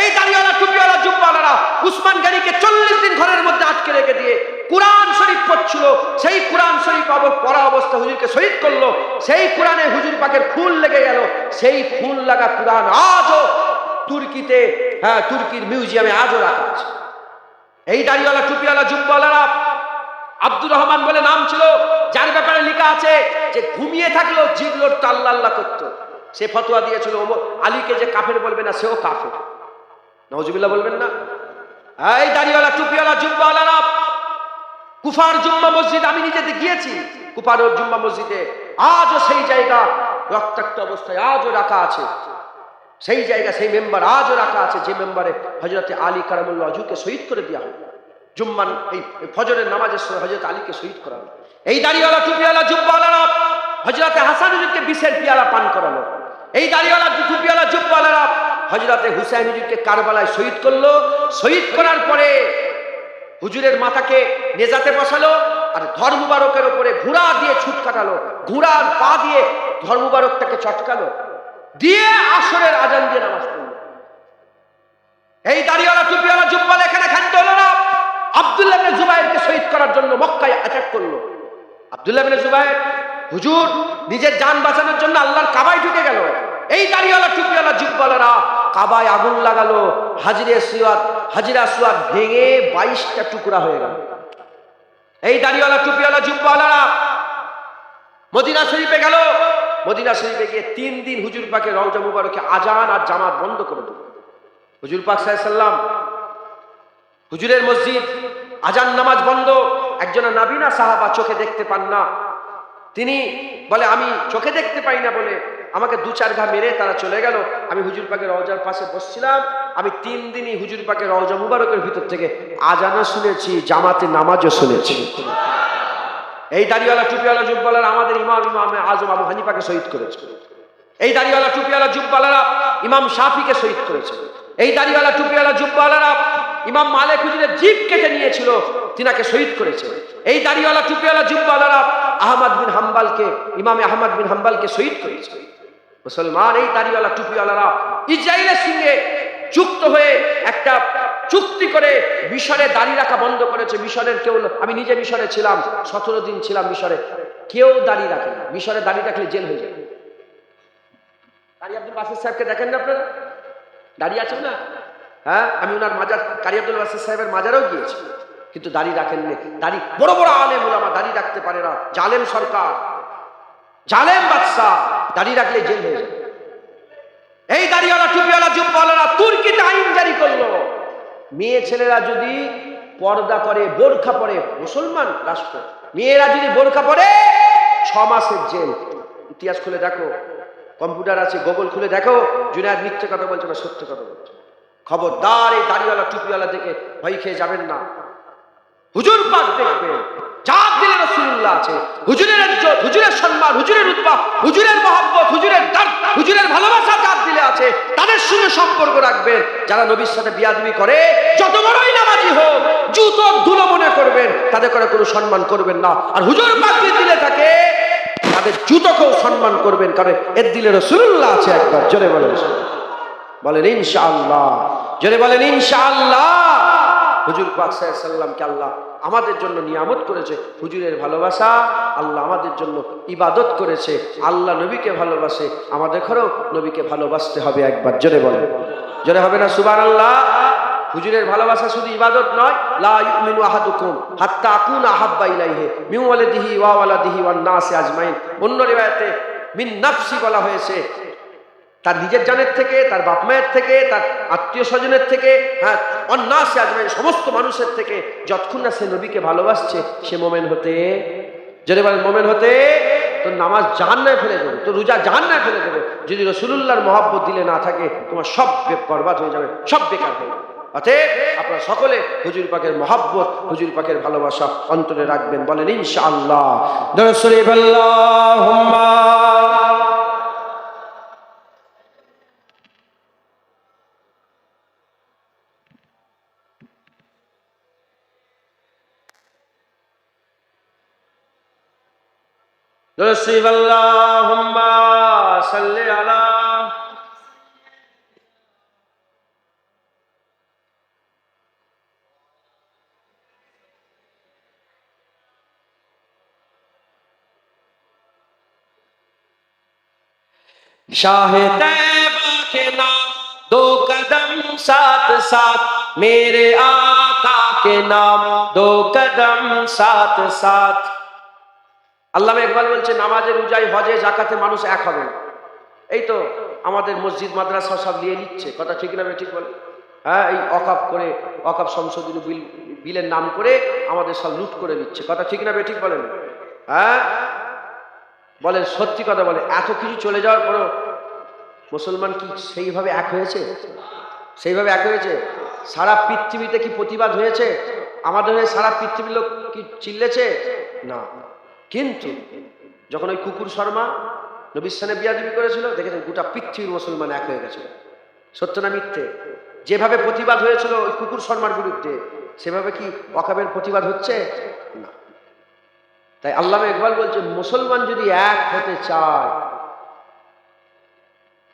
এই দাড়িওয়ালা টুপিওয়ালা জুব্বাওয়ালারা উসমান গনিকে 40 দিন ঘরের মধ্যে আটকে রেখে দিয়ে কুরআন শরীফ পড়ছিল। সেই কুরআন শরীফ পড়া অবস্থা হুজুরকে শহীদ করলো। সেই কুরআনে হুজুর পাকের ফুল লেগে গেল। সেই ফুল লাগা কুরআন আজও তুর্কিতে, তুর্কির মিউজিয়ামে আজও রাখা আছে। এই দাড়িওয়ালা টুপিওয়ালা জুব্বাওয়ালারা, আব্দুর রহমান বলে নাম ছিল, যার ব্যাপারে লেখা আছে যে ঘুমিয়ে থাকলেও জিবলোট আল্লাহ আল্লাহ করতো। সে ফতোয়া দিয়েছিল আলীকে যে কাফের বলবে না, সেও কাফের। নাউজুবিল্লাহ বলবেন না। এই দাড়িওয়ালা টুপিওয়ালা জুব্বাওয়ালারা কুফার জুম্মা মসজিদ, আমি নিজে গিয়েছি কুফার জুম্মা মসজিদে, আজও সেই জায়গা রক্তাক্ত অবস্থায় আজও রাখা আছে। সেই জায়গা, সেই মেম্বার আজও রাখা আছে, যে মেম্বারে হযরতে আলী কারামুল্লাহ ওয়াজহুকে শহীদ করে দেওয়া হয়। জুম্মান এই ফজরের নামাজের সময় হযরত আলীকে শহীদ করানো। এই দাড়িওয়ালা টুপিওয়ালা জুব্বাওয়ালারা হযরতে হাসান হুজুরকে বিষের পিয়ালা পান করালো। এই দাড়িওয়ালা টুপিওয়ালা জুব্বাওয়ালারা হযরতে হুসাইন হুজুরকে কারবালায় শহীদ করলো। শহীদ করার পরে হুজুরের মাথাকে নেজাতে বসালো, আর ধর মুবারকের উপরে ঘোড়া দিয়ে ছুট কাটালো, ঘোড়ার পা দিয়ে ধর মুবারকটাকে চটকালো, দিয়ে আসরের আজান দিয়ে নামাজ পড়লো। এই দাড়িওয়ালা টুপিওয়ালা জুব্বাওয়ালা এখানে খান্ত হলো না, আব্দুল্লাহ ইবনে জুবাইরকে শহীদ করার জন্য মক্কায় অ্যাটাক করলো। আব্দুল্লাহ ইবনে জুবাইর হুজুর নিজের জান বাঁচানোর জন্য আল্লাহর কাবায় ঢুকে গেল। এই দাড়িওয়ালা টুপিওয়ালা জুব্বাওয়ালারা কাবায় আগুন লাগালো। হাজিরা সুয়াদ ভেঙে 22টা টুকরা হয়ে গেল। এই দাড়িওয়ালা টুপিওয়ালা জুব্বাওয়ালারা মদিনা শরীফে গেল। মদিনা শরীফে গিয়ে 3 দিন হুজুর পাকের রওজা মুবারকে আজান আর জামাত বন্ধ করে দিল। হুজুর পাক সাল্লাল্লাহু আলাইহি সাল্লাম, হুজুরের মসজিদ, আজান নামাজ বন্ধ। একজন নাবিনা সাহাবা চোখে দেখতে পান না, তিনি বলে আমি চোখে দেখতে পাই না বলে আমাকে 2-4 ঘা মেরে তারা চলে গেল। আমি হুজুর পাকের রওজার পাশে বসছিলাম। আমি 3 দিনই হুজুর পাকের রওজা মুবারকের ভিতর থেকে আজানও শুনেছি, জামাতে নামাজও শুনেছি। এই দাড়িওয়ালা টুপিওয়ালা জুব্বাওয়ালারা আমাদের ইমামে আজম আবু হানিফাকে শহীদ করেছে। এই দাড়িওয়ালা টুপিওয়ালা জুব্বাওয়ালারা ইমাম শাফিকে শহীদ করেছে। এই দাড়িওয়ালা টুপিওয়ালা জুব্বাওয়ালারা ইমাম মালিক হুজুরের জিভ কেটে নিয়েছিল, তিনাকে শহীদ করেছে। এই দাড়িওয়ালা টুপিওয়ালা জুব্বাওয়ালারা ইমামে আহমদ বিন হাম্বলকে শহীদ করেছে। মুসলমান এই দাড়িওয়ালা টুপিওয়ালারা ইসরায়েলের সঙ্গে যুক্ত হয়ে একটা চুক্তি করে মিশরে দাড়ি রাখা বন্ধ করেছে। মিশরের কেউ, আমি নিজে মিশরে ছিলাম, 17 দিন ছিলাম মিশরে, কেউ দাড়ি রাখে না। মিশরে দাড়ি রাখলে জেল হয়ে যায়। কারি আব্দুল বাসির সাহেবকে দেখেন না আপনারা, দাড়ি আছে না? হ্যাঁ, আমি ওনার মাজার, কারি আব্দুল বাসির সাহেবের মাজারেও গিয়েছি, কিন্তু দাড়ি রাখেননি। দাড়ি, বড় বড় আলেম ওলামা দাড়ি রাখতে পারে না। জালেম সরকার, জালেম বাদশাহ, দাড়ি রাখলে জেল হয়ে যায়। এই দাড়িওয়ালা টুপিওয়ালা জুব্বাওয়ালারা তুর্কিতে আইন জারি করলো, মেয়ে ছেলেরা যদি পর্দা করে, বোরখা পরে, মুসলমান রাষ্ট্র, মেয়েরা যদি বোরখা পরে 6 মাসের জেল। ইতিহাস খুলে দেখো, কম্পিউটার আছে, গুগল খুলে দেখো, জুনায়েদ মিথ্যে কথা বলছে না সত্য কথা বলছে। খবরদার এই দাড়িওয়ালা টুপিওয়ালা দেখে ভয় খেয়ে যাবেন না। হুজুর পাক দেখবেন, যার দিলে রাসূলুল্লাহ আছে, হুজুরের ইজ্জত, হুজুরের সম্মান, হুজুরের রুতবা, হুজুরের মহব্বত, হুজুরের দর্দ, হুজুরের ভালোবাসা যার দিলে আছে, তাদের সঙ্গে সম্পর্ক রাখবেন। যারা নবীর সাথে বিয়াদবি করে, যত বড়ই নামাজি হোক, জুতোর ধুলো মনে করবেন, তাদের করে কোনো সম্মান করবেন না। আর হুজুর পাক দিলে থাকে, তাদের জুতোকেও সম্মান করবেন, কারণ এর দিলে রাসূলুল্লাহ আছে। একবার জোরে বলেন, বলেন ইনশাআল্লাহ, জোরে বলেন ইনশাআল্লাহ। হুজুর পাক সাল্লাল্লাহু আলাইহি সাল্লামকে আল্লাহ আমাদের জন্য নিয়ামত করেছে, হুজুরের ভালোবাসা, আল্লাহ আমাদের জন্য ইবাদত করেছে। আল্লাহ নবীকে ভালোবাসে, আমাদের ঘরেও নবীকে ভালোবাসতে হবে। একবার জোরে বলেন, জোরে হবে না সুবহানাল্লাহ? হুজুরের ভালোবাসা শুধু ইবাদত নয়, লা ইউমিনু আহাদুকুম হাত্তা আকুনা আহাব্বা ইলাইহি মিন ওয়ালিদিহি ওয়া ওয়ালাদিহি ওয়ান নাসি আজমাইন। অন্য রিওয়ায়াতে মিন নাফসি বলা হয়েছে, তার নিজের জানের থেকে, তার বাপ মায়ের থেকে, তার আত্মীয় স্বজনের থেকে, হ্যাঁ, অন্যাসে আজমাইন, সমস্ত মানুষের থেকে। যতক্ষণ না সে নবীকে ভালোবাসছে, সে মোমেন হতে, যদি বলেন মোমেন হতে, তো নামাজ জাহান্নামে ফেলে দেবে, তো রোজা জাহান্নামে ফেলে দেবে। যদি রাসূলুল্লাহর মহব্বত দিলে না থাকে, তোমার সব বরবাদ হয়ে যাবে, সব বেকার হয়ে যাবে। অতএব আপনারা সকলে হুজুর পাকের মহব্বত, হুজুর পাকের ভালোবাসা অন্তরে রাখবেন। বলেন ইনশাআল্লাহ। দরুদ শরীফ আল্লাহুম্মা رسول اللهم صل على शाह तैबा के नाम, 2 कदम साथ साथ मेरे आका के नाम, 2 कदम साथ साथ। আল্লামা ইকবাল বলছে, নামাজে, রোজায়, হজে, যাকাতে মানুষ এক হবে না। এই তো আমাদের মসজিদ মাদ্রাসা সব নিয়ে নিচ্ছে, কথা ঠিক না? ঠিক বলে, হ্যাঁ, এই অকাপ করে, অকাপ সংশোধনী বিলের নাম করে আমাদের সব লুট করে নিচ্ছে, কথা ঠিক না? ঠিক বলেন, হ্যাঁ বলেন, সত্যি কথা বলে। এত কিছু চলে যাওয়ার পরও মুসলমান কি সেইভাবে এক হয়েছে? সেইভাবে এক হয়েছে? সারা পৃথিবীতে কি প্রতিবাদ হয়েছে? আমাদের হয়ে সারা পৃথিবীর লোক কি চিল্লেছে? না। কিন্তু যখন ওই কুকুর শর্মা নবীর সাথে বিয়াদবি করেছিল, দেখেছেন গোটা পৃথিবীর মুসলমান এক হয়ে গেছিল। সত্য না মিথ্যে? যেভাবে প্রতিবাদ হয়েছিল ওই কুকুর শর্মার বিরুদ্ধে, সেভাবে কি ওয়াকাবের প্রতিবাদ হচ্ছে? না। তাই আল্লামা ইকবাল বলছে, মুসলমান যদি এক হতে চায়,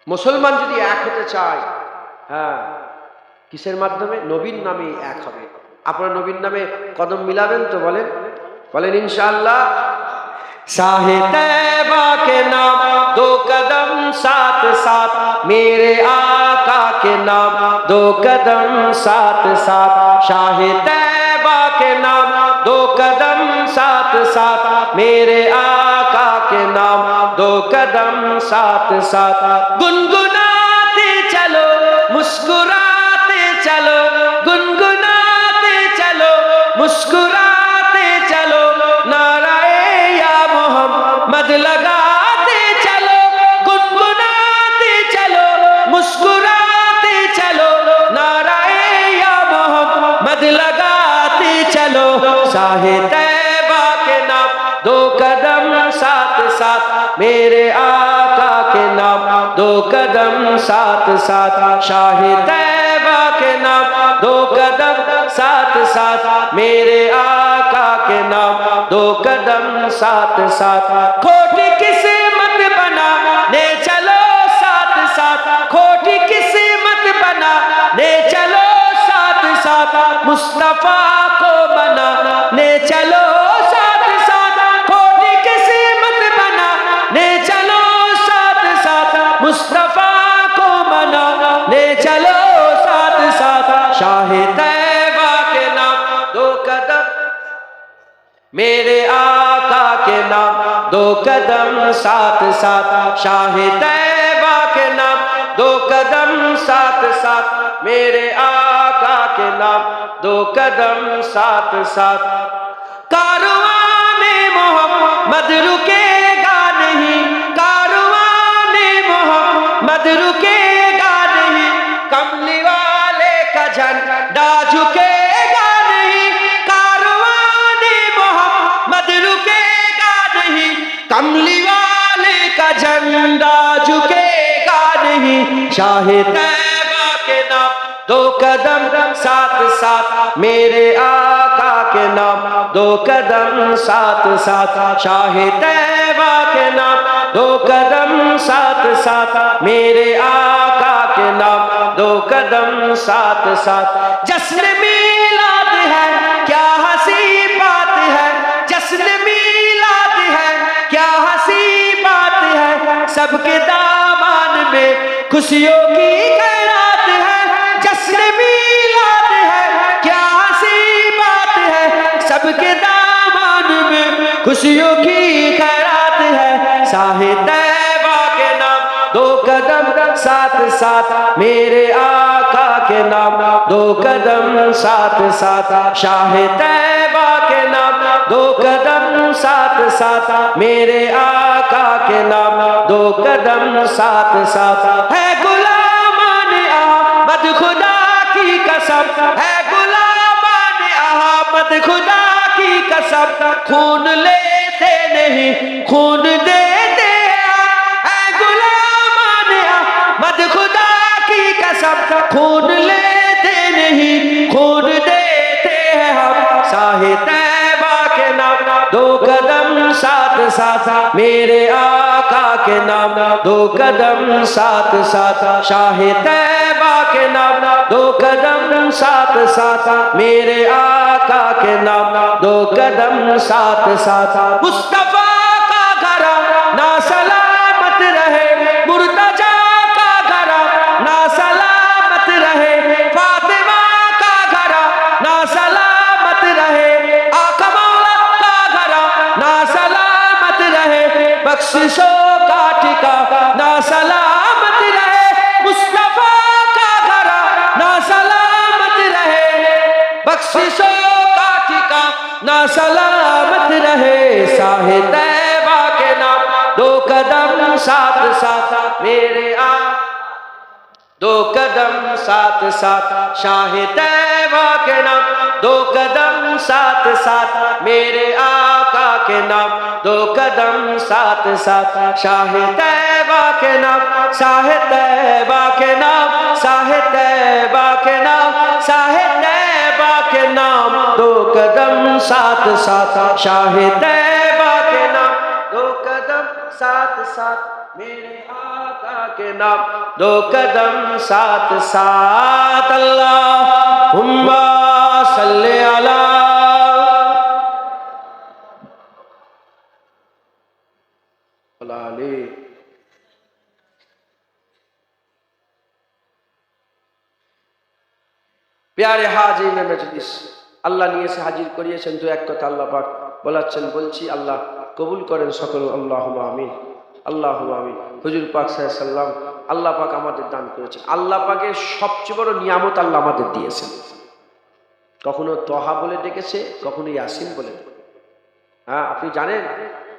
মুসলমান যদি এক হতে চায়, হ্যাঁ, কিসের মাধ্যমে? নবীর নামে এক হবে। আপনারা নবীর নামে কদম মিলাবেন তো? বলেন, বলেন ইনশাআল্লাহ। शाहे तैबा के नाम, 2 कदम साथ साथ मेरे आका के नाम, 2 कदम साथ साथ। शाहे तैबा के नाम, 2 कदम साथ साथ मेरे आका के नाम, 2 कदम साथ साथ। गुनगुनाते चलो, मुस्कुराते चलो, गुनगुनाते चलो, मुस्कुराते चलो, मद लगाते चलो, गुनगुनाते चलो, मुस्कुराते चलो, नाराए या मोहम्मद लगाते चलो। शाहे तैबा के नाम, 2 कदम साथ साथ मेरे आका के नाम, 2 कदम साथ साथ। शाहे तैबा के नाम, 2 कदम साथ साथ मेरे आका के नाम, 2 कदम साथ साथ। खोटी किस्मत बनाने चलो मुस्तफा को बनाने चलो साथ साथ, खोटी किस्मत बनाने चलो साथ साथ, मुस्तफा को बनाने चलो साथ साथ। शाह तैबा के नाम दो कदम, मेरे आका के नाम दो कदम साथ साथ, शाह तैबा के नाम दो कदम साथ साथ, मेरे आका के नाम दो कदम साथ साथ। कारवाने मोहम्मद रुकेगा नहीं, कारवाने मोहम्मद रुकेगा नहीं, कमली वाले का झंडा झुकेगा नहीं, कारवाने मोहम्मद रुकेगा नहीं, कमली वाले का झंडा झुकेगा नहीं। शाह तैबा के नाम दो कदम साथ साथ, मेरे आका के नाम दो कदम साथ साथ, शाह तैबा के नाम दो कदम साथ साथ, मेरे आका के नाम दो कदम साथ साथ। जश्न मिलाद है क्या हंसी बात है, जश्न मिलाद है क्या हंसी बात है, सबके दामन में खुशियों की खैरात है, जश्न मिलाद है क्या हंसी बात है, सबके दामन में खुशियों की खैरात है। शाह तैबा के नाम दो कदम साथ साथ, मेरे आका के नाम दो कदम साथ साथ, शाह तैबा के नाम दो कदम साथ साथ, मेरे आका के नाम दो कदम साथ साथ। है गुलामान अहमद खुदा की कसम, है गुलामान अहमद खुदा की कसम, खून लेते नहीं खून देते हैं, है गुलामान अहमद खुदा की कसम, खून लेते नहीं खून देते हैं हम। शाह तैबा के नाम दो कदम साथ साथ, मेरे आका के नाम दो कदम साथ साथ, शाह तैबा के नाम दो कदम साथ साथ, मेरे आका के नाम दो कदम साथ साथ। मुस्तफा का घराना सलामत रहे, मुर्तजा का घराना सलामत रहे, फातिमा का घराना सलामत रहे, आका मौला का घराना सलामत रहे, बख्शिशों का ठिकाना सलामत रहे, मुस्तफा का घराना सलामत रहे, बख्शिशों का ठिकाना सलामत रहे। शाह तैबा के नाम दो कदम साथ साथ, मेरे दो कदम साथ साथ, शाह तैबा के नाम दो कदम साथ साथ, मेरे आका के नाम दो कदम साथ साथ, शाह तैबा के नाम, शाह तैबा के नाम, शाह तैबा के नाम, शाह तैबा के नाम दो कदम साथ साथ, शाह तैबा के नाम दो कदम साथ साथ, मेरे आका के नाम दो कदम साथ साथ। अल्लाहुम्मा सल्ले अला अली। প্যারে হাজিরিনে মজলিস, আল্লাহ নিয়ে এসে হাজির করিয়েছেন। তো এক কথা আল্লাহ পাক বলাচ্ছেন, বলছি আল্লাহ কবুল করেন সকল, আল্লাহুম্মা আমিন, আল্লাহুম্মা আমিন। হুজুর পাক সাল্লাল্লাহু আলাইহি সাল্লাম আল্লাহ পাক আমাদের দান করেছেন। আল্লাহ পাকের সবচেয়ে বড় নিয়ামত আল্লাহ আমাদের দিয়েছেন। কখনো তহা বলে ডেকেছে, কখনো ইয়াসিন বলে। হ্যাঁ, আপনি জানেন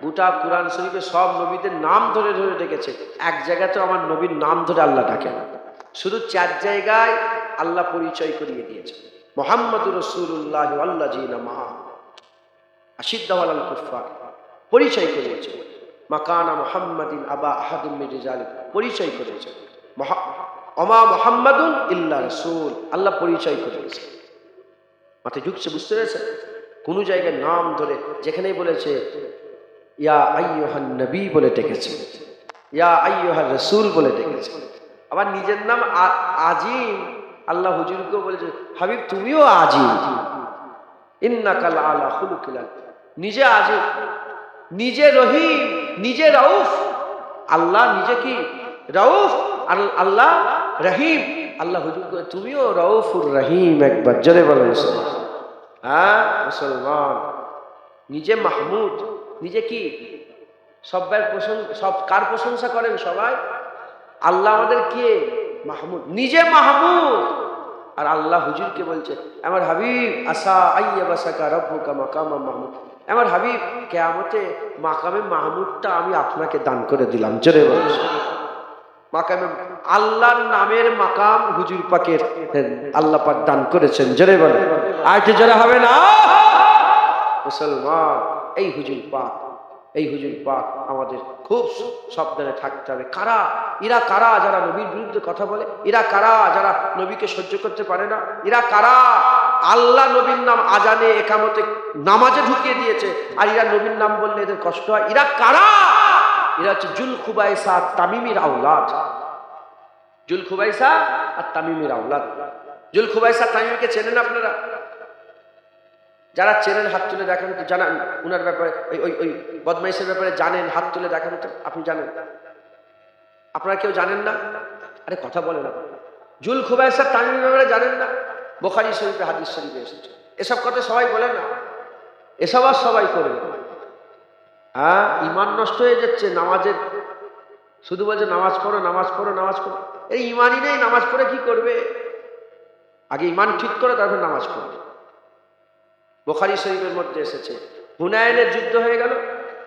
গোটা কুরআন শরীফে সব নবীদের নাম ধরে ধরে ডেকেছে, এক জায়গাতেও আমার নবীর নাম ধরে আল্লাহ ডাকে না। শুধু 4 জায়গায় আল্লাহ পরিচয় করিয়ে দিয়েছে। মুহাম্মাদুর রাসূলুল্লাহ ওয়াল্লাযিনা মাআ আশিদ্দাউ আলাল কুফার, পরিচয় করিয়েছে। মাকানা মুহাম্মাদিন আবা আহাদুম মিন রিজালিকুম, পরিচয় করেছে। ওমা মুহাম্মাদুন ইল্লা রাসূল, আল্লাহ পরিচয় করেছে। মাথায় ঢুকছে, বুঝতে পেরেছেন? কোন জায়গায় নাম ধরে, যেখানেই বলেছে ইয়া আইয়ুহান নবী বলে ডেকেছে, ইয়া আইয়ুহার রাসূল বলে ডেকেছে। আবার নিজের নাম আজিম, আল্লাহ হুজুরকে বলেছে, হাবিব তুমিও আজিব, ইন্নাকা লাআলা খুলুকিল আযীম। নিজে আজিব, নিজে রহিম, নিজে রাউফ। আল্লাহ নিজে কি রাউফ, আর আল্লাহ রহিম। আল্লাহ হুজুরকে তুমিও রাউফুর রহিম, একবার জোরে বলেন। হ্যাঁ মুসলমান, নিজে মাহমুদ, নিজে কি সবার প্রশংসা, সব কার প্রশংসা করেন সবাই? আল্লাহ আমাদের কে? মাহমুদ, নিজে মাহমুদ। আর আল্লাহ হুজুরকে বলছে, আমার হাবিব আসা আইয়াবাসাকা রাব্বুকা মাকামাম মাহমুদ, আমার হাবিব কিয়ামতে মাকামে মাহমুদটা আমি আপনাকে দান করে দিলাম। জোরে বলেন মাকামে, আল্লাহর নামের মাকাম হুজুর পাকের আল্লাহ পাক দান করেছেন। জোরে বলেন, আর কি জোরে হবে না? মুসলমান, এই হুজুর পাক, এই হুজুর পাক আমাদের খুব সাবধানে থাকতে হবে। কারা এরা? কারা যারা নবীর বিরুদ্ধে কথা বলে? এরা কারা যারা নবীকে সহ্য করতে পারে না? এরা কারা আল্লাহ নবীর নাম আজানে একামতে নামাজে ঢুকিয়ে দিয়েছে, আর এরা নবীর নাম বললে এদের কষ্ট হয়? এরা কারা? এরা হচ্ছে জুল খুবাইসা তামিমির আওলাদ। জুল খুবাইসা আর তামিমির আওলাদ। জুল খুবাইসা তামিমিকে চেনেন আপনারা? যারা চেনেন হাত তুলে দেখান তো, জানান উনার ব্যাপারে, ওই বদমাইশের ব্যাপারে জানেন? হাত তুলে দেখান তো, আপনি জানেন? আপনারা কেউ জানেন না? আরে কথা বলেন না। জুল খুবাইসা তামিমের ব্যাপারে জানেন না? বুখারী শরীফে হাদিস শরীফে এসেছে। এসব কথা সবাই বলে না, এসব আর সবাই করে। হ্যাঁ, ইমান নষ্ট হয়ে যাচ্ছে নামাজের। শুধু বলছে নামাজ পড়ো, নামাজ পড়ো, নামাজ পড়ো। এই ইমানই নেই, নামাজ পড়ে কি করবে? আগে ইমান ঠিক করে তারপর নামাজ পড়বে। বুখারী শরীফের মধ্যে এসেছে, হুনায়নের যুদ্ধ হয়ে গেল।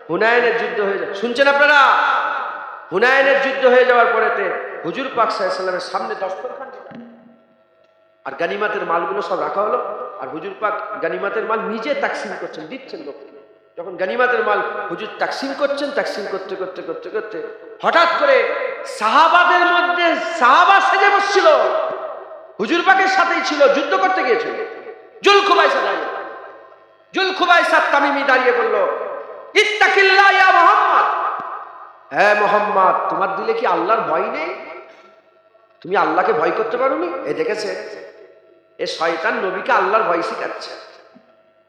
হুনায়নের যুদ্ধ হয়ে যায়, শুনছেন আপনারা? হুনায়নের যুদ্ধ হয়ে যাওয়ার পরেতে হুজুর পাক সাল্লাল্লাহু আলাইহি ওয়াসাল্লামের সামনে দস্তরখান আর গানিমাতের মালগুলো সব রাখা হলো। আর হুজুর পাক গানিমাতের মাল নিজে তাকসিম করছেন, দিচ্ছেন লোককে। যখন গানিমাতের মাল হুজুর তাকসিম করছেন, তাকসিম করতে করতে করতে করতে হঠাৎ করে সাহাবাদের মধ্যে সাহাবা সেজে বসছিল, হুজুর পাকের সাথেই ছিল, যুদ্ধ করতে গিয়েছিল। জুল খুবাইসা দাঁড়িয়ে, জুল খুবাইসা তামিমি দাঁড়িয়ে বলল, ইত্তাকিল্লাহ ইয়া মুহাম্মদ, হ্যাঁ মুহাম্মদ, তোমার দিলে কি আল্লাহর ভয় নেই? তুমি আল্লাহকে ভয় করতে পারোনি? এ দেখেছে, এ শয়তান নবীকে আল্লাহর ভয় শিখাচ্ছে।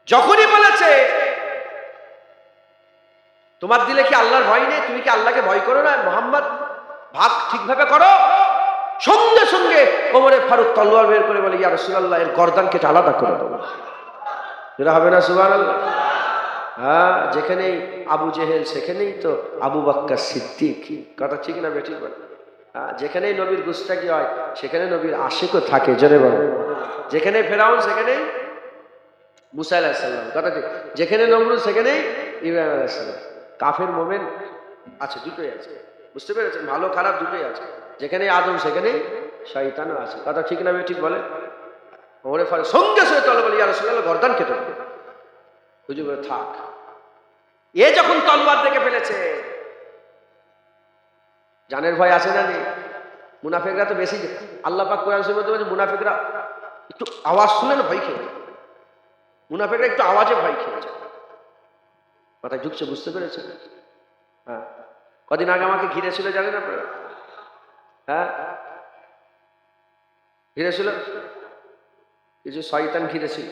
যখনই বলেছে তোমার দিলে কি আল্লাহর ভয় নেই, তুমি কি আল্লাহকে ভয় করো না মুহাম্মদ, ভাগ ঠিকভাবে করো, সঙ্গে সঙ্গে ওমরে ফারুক তলোয়ার বের করে বলে, ইয়া রাসূলুল্লাহ, এর গর্দান কেটে আলাদা করে দেবো। এটা হবে না? সুবহানাল্লাহ। হ্যাঁ, যেখানেই আবু জেহেল সেখানেই তো আবু বকর সিদ্দিক। কথা ঠিক না বেঠিক বলে? যেখানেই নবীর গুস্তাখি হয় সেখানে নবীর আশিকও থাকে। জোরে বলে, যেখানে ফেরাউন সেখানেই মুসা আলাইহিস সালাম। কথা ঠিক। যেখানে নমরুদ সেখানেই ইব্রাহিম আলাইহিস সালাম। কাফের মোমেন আছে, দুটোই আছে। বুঝতে পেরেছেন? ভালো খারাপ দুটোই আছে। যেখানে আদম সেখানেই শয়তানও আছে। কথা ঠিক না বেঠিক বলে? ওমরে ফারুক সঙ্গে সঙ্গে তলোয়ার বলে, ইয়া রাসূলুল্লাহ, গর্দান কেটে দেবে। হুজুর বলে, থাক। এ যখন তলোয়ার দেখে ফেলেছে, জানের ভয় আছে না নেই? মুনাফিকরা তো বেশি। আল্লাহ পাক কোরআন শরীফে বলছে, মুনাফিকরা একটু আওয়াজ শুনে না ভয় খেয়ে, মুনাফিকরা একটু আওয়াজে ভয় খেয়েছে। কথা ঢুকছে, বুঝতে পেরেছে? হ্যাঁ, কদিন আগে আমাকে ঘিরেছিল জানেন আপনারা? হ্যাঁ, ঘিরেছিল, কিছু শয়তান ঘিরেছিল।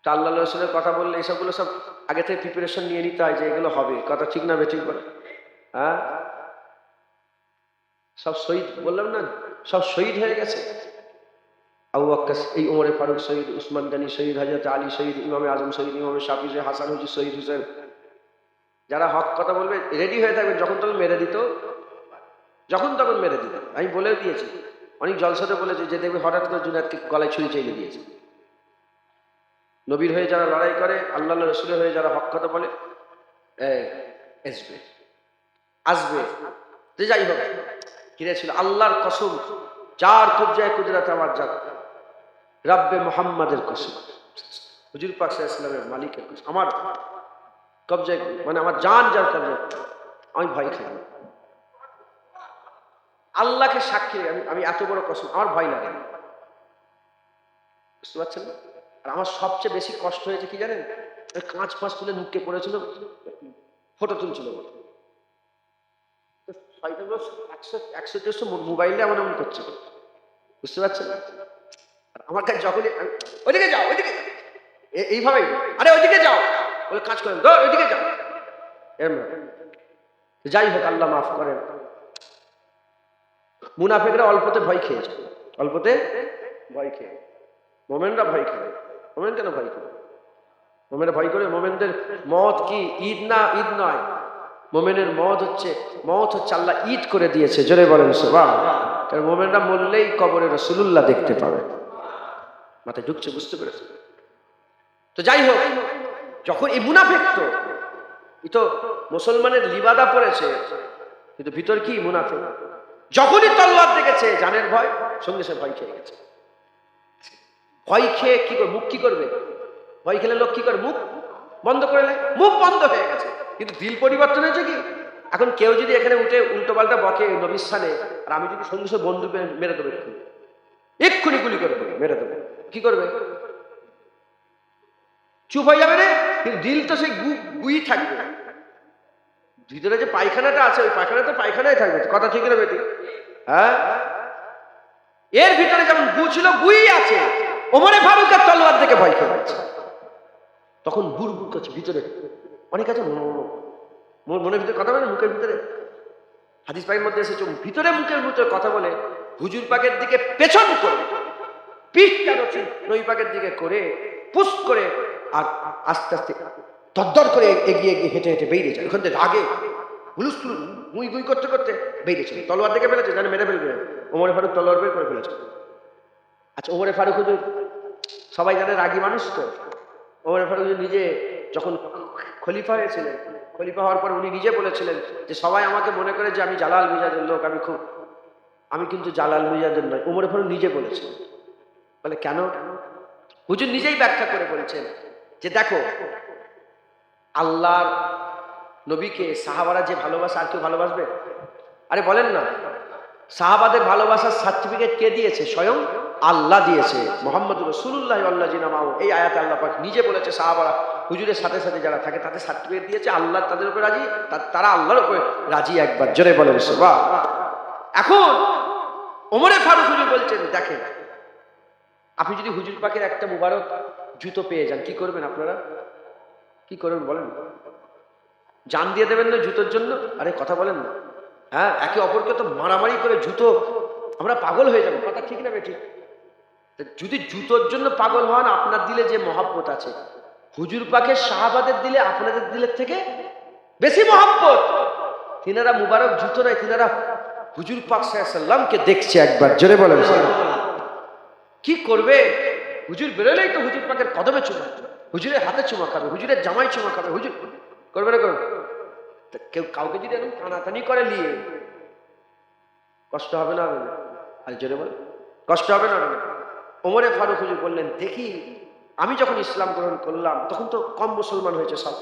আল্লাহ রসুলের কথা বললে এসবগুলো সব আগে থেকে প্রিপারেশন নিয়ে নিতে হয় যে এগুলো হবে। কথা ঠিক না বেঠিক বলে? হ্যাঁ, সব শহীদ বললাম না, সব শহীদ হয়ে গেছে। আবু বকর, এই ওমরে ফারুক শহীদ, উসমান গনি শহীদ, হযরত আলী শহীদ, ইমামে আজম শহীদ, ইমামে শাফি শহীদ, হাসান হুজুর শহীদ, হুসেন। যারা হক কথা বলবে রেডি হয়ে থাকবেন, যখন তখন মেরে দিত, যখন তখন মেরে দিত। আমি বলে দিয়েছি, অনেক জলসাতে বলেছি যে দেখবে হঠাৎ করে জুনায়েদকে গলায় ছুরি চাইলে দিয়েছে। নবীর হয়ে যারা লড়াই করে, আল্লাহ রসুলের হয়ে যারা হক কথা বলে, আসবে আসবে। যে যাই হোক, কিরে ছিল আল্লাহর কসম, যার কবজায় কুদরত আমার জাত, রাব্বে মুহাম্মাদের কসম, হুজুর পাক সাল্লাল্লাহু আলাইহি ওয়াসাল্লামের মালিকের কসম, আমার কবজায়, মানে আমার জান যার কবজায়, আমি ভয় খাই না। আল্লাহকে সাক্ষী আমি এত বড় কসম, আমার ভয় লাগে না। বুঝতে পারছেন না? আর আমার সবচেয়ে বেশি কষ্ট হয়েছে কি জানেন? কাঁচ ফাঁচ তুলে নুক্কে পড়েছিল, ফটো তুলছিল। 100-150 মোবাইলে এমন এমন করছিল। বুঝতে পারছেন? আমার কাছে যখনই ওইদিকে যাও, ওইদিকে এইভাবেই, আরে ওইদিকে যাও বলে কাজ করেন, ওইদিকে যাও। যাই হোক, আল্লাহ মাফ করেন। মুনাফিকরা অল্পতে ভয় খেয়েছে, অল্পতে ভয় খেয়ে। মোমেনরা ভয় খাবে। মোমেন কেন ভয় করে? মোমেনরা ভয় করে। মোমেনদের মত কি ঈদ না? ঈদ নয়। মোমেনের মত হচ্ছে আল্লাহ ঈদ করে দিয়েছে। জোরে বলেন সুবহানাল্লাহ। কারণ মোমেনরা মরলেই কবরে রাসূলুল্লাহ দেখতে পাবে। মাথায় ঢুকছে? বুঝতে পেরেছে? তো যাই হোক, যখন এই মুনাফিক তো মুসলমানের লিবাদা পড়েছে, কিন্তু ভিতর কি মুনাফিক। যখনই তলোয়ার দেখেছে জানের ভয়, সঙ্গে সে ভয় খেয়ে গেছে। ভয় খেয়ে কি করবে? মুখ কি করবে? ভয় খেলে লোক কি করে? মুখ বন্ধ করে নেয়। মুখ বন্ধ হয়ে গেছে, কিন্তু দিল পরিবর্তন হয়েছে কি? এখন কেউ যদি এখানে উঠে উল্টো পাল্টা বকে নবীর স্থানে, আর আমি যদি সঙ্গে সঙ্গে বন্ধু মেরে দেবো, এক্ষুনি গুলি করে মেরে দেবো, কি করবে? চুপ হয়ে যাবে রে। কিন্তু দিল তো সেই গুই থাকবে। ভিতরে যে পায়খানাটা আছে, ওই পায়খানা তো পায়খানায় থাকবে। কথা ঠিক না বেটি? হ্যাঁ, এর ভিতরে যেমন গু ছিল, গুই আছে। ওমরে ফারুকের তলোয়ার দেখে ভয় খেয়ে যাচ্ছে। তখন বুড় বুড় করছে ভিতরে। অনেক আছে মনের ভিতরে কথা বলে, মুখের ভিতরে। হাদিস পাকের মধ্যে এসেছে, ভিতরে মুখের ভিতরে কথা বলে হুজুর পাকের দিকে পেছন করে, পিঠটা নবী পাকের দিকে করে, পুশ করে, আর আস্তে আস্তে দরদর করে এগিয়ে এগিয়ে হেঁটে হেঁটে বেরিয়ে যায়। ওখান থেকে রাগে হুলুস্থুল মুই গুই করতে করতে বেরিয়েছে। তলোয়ার দেখে ফেলেছে, জানে মেরে ফেলবে। ওমরে ফারুক তলোয়ার বের করে ফেলেছে। আচ্ছা, ওমরে ফারুক হুজুর সবাই জানে রাগী মানুষ তো। ওমরে ফারুক নিজে যখন খলিফা হয়েছিলেন, খলিফা হওয়ার পর উনি নিজে বলেছিলেন যে সবাই আমাকে মনে করে যে আমি জালাল মিজাজের লোক, আমি কিন্তু জালাল মিজাজের নয়। ওমরে ফারুক নিজে বলেছিলেন। বলে কেন? হুজুর নিজেই ব্যাখ্যা করে বলেছেন যে দেখো, আল্লাহর নবীকে সাহাবারা যে ভালোবাসে, আর কেউ ভালোবাসবে? আরে বলেন না, সাহাবাদের ভালোবাসার সার্টিফিকেট কে দিয়েছে? স্বয়ং আল্লাহ দিয়েছে। মুহাম্মদুর রাসূলুল্লাহ ওয়াল্লাযিনা মাআহু, এই আয়াতে আল্লাহ পাক নিজে বলেছে সাহাবারা হুজুরের সাথে সাথে যারা থাকে তাদের সার্টিফিকেট দিয়েছে। আল্লাহ তাদের উপর রাজি, তারা আল্লাহর উপর রাজি। একবার জোরে বলেন সুবহানাল্লাহ। এখন ওমরে ফারুক হুজুর বলছেন, দেখেন আপনি যদি হুজুর পাকের একটা মুবারক জুতো পেয়ে যান, কি করবেন আপনারা? কি করবেন বলেন? জান দিয়ে দেবেন না জুতোর জন্য? আরে কথা বলেন না। হ্যাঁ, একে অপরকে তো মারামারি করে জুতো, আমরা পাগল হয়ে যাবো। কথা ঠিক না বেঠিক? যদি জুতোর জন্য পাগল হন, আপনার দিলে যে মহব্বত আছে, হুজুর পাকের সাহাবাদের দিলে আপনাদের দিলের থেকে বেশি মহব্বত। তিনারা মুবারক জুতো নয়, তিনারা হুজুর পাক সাল্লাল্লাহু আলাইহি ওয়াসাল্লামকে দেখছে। একবার জোরে বলেন। কি করবে? হুজুর বেরোলেই তো হুজুর পাকের কদমে চুমা, হুজুরের হাতে চুমা খাবে, হুজুরের জামাই চুমা খাবে। হুজুর করবে না? করবে। কেউ কাউকে যদি এরকম টানাটানি করে নিয়ে, কষ্ট হবে না? আর জোরে বলে, কষ্ট হবে না? ওমরে ফারুক হুজুর বললেন, দেখি আমি যখন ইসলাম গ্রহণ করলাম তখন তো কম মুসলমান হয়েছে সব,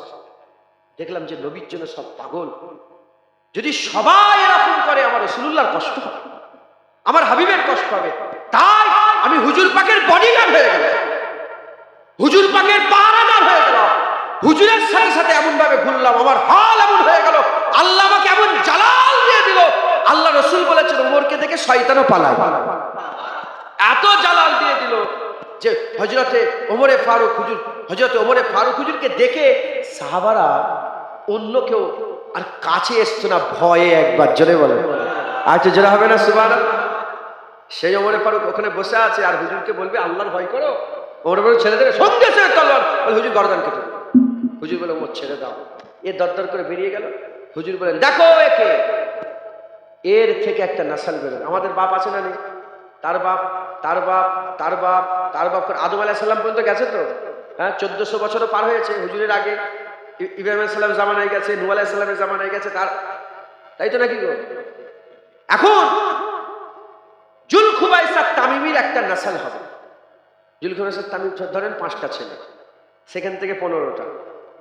দেখলাম যে নবীর জন্য সব পাগল। যদি সবাই এরকম করে আমার রাসূলুল্লাহর কষ্ট হবে, আমার হাবিবের কষ্ট হবে। তাই আমি হুজুর পাকের বডিগার্ড হয়ে গেলাম, হুজুর পাকের পাহারাদার হয়ে গেলাম, হুজুরের সাথে সাথে এমন ভাবে ঘুরলাম, আমার হাল এমন হয়ে গেল, আল্লাহ আমাকে এমন জালাল দিয়ে দিল। আল্লাহ রাসূল বলেছেন ওমরকে দেখে শয়তানও পালায়। এত জালাল দিয়ে দিল যে হযরতে ওমরে ফারুক হুজুরকে দেখে সাহাবারা অন্য কেউ আর কাছে আসতো না ভয়ে। একবার জোরে বলে, আচ্ছা জোরে হবে না সুবহানাল্লাহ? সেই ওমরে ফারুক ওখানে বসে আছে আর হুজুরকে বলবে আল্লাহর ভয় করো। ওমরে ফারুক ছেড়ে দেবে, সঙ্গে সঙ্গে তলোয়ার, হুজুর গর্দান কেটে দেবে। হুজুর বলে ওমর ছেড়ে দাও। এ দরদর করে বেরিয়ে গেল। হুজুর বলেন, দেখো একে, এর থেকে একটা নাসাল বেরোবে। আমাদের বাপ আছে না নেই? তার বাপ, তার বাপ, তার বাপ, তার বাপ করে আদম আলাইহিস সালাম পর্যন্ত গেছে তো। হ্যাঁ, 1400 বছরও পার হয়েছে হুজুরের আগে। ইব্রাহিম আলাইহিস সালাম জামানায় গেছে, নূহ আলাইহিস সালামের জামানায় গেছে, তাই তো নাকি গো? এখন জুলখুবাইসা তামিমির একটা নাসাল হবে। জুলখুবাইসা তামিম ধরেন 5টা ছেলে, সেখান থেকে 15টা,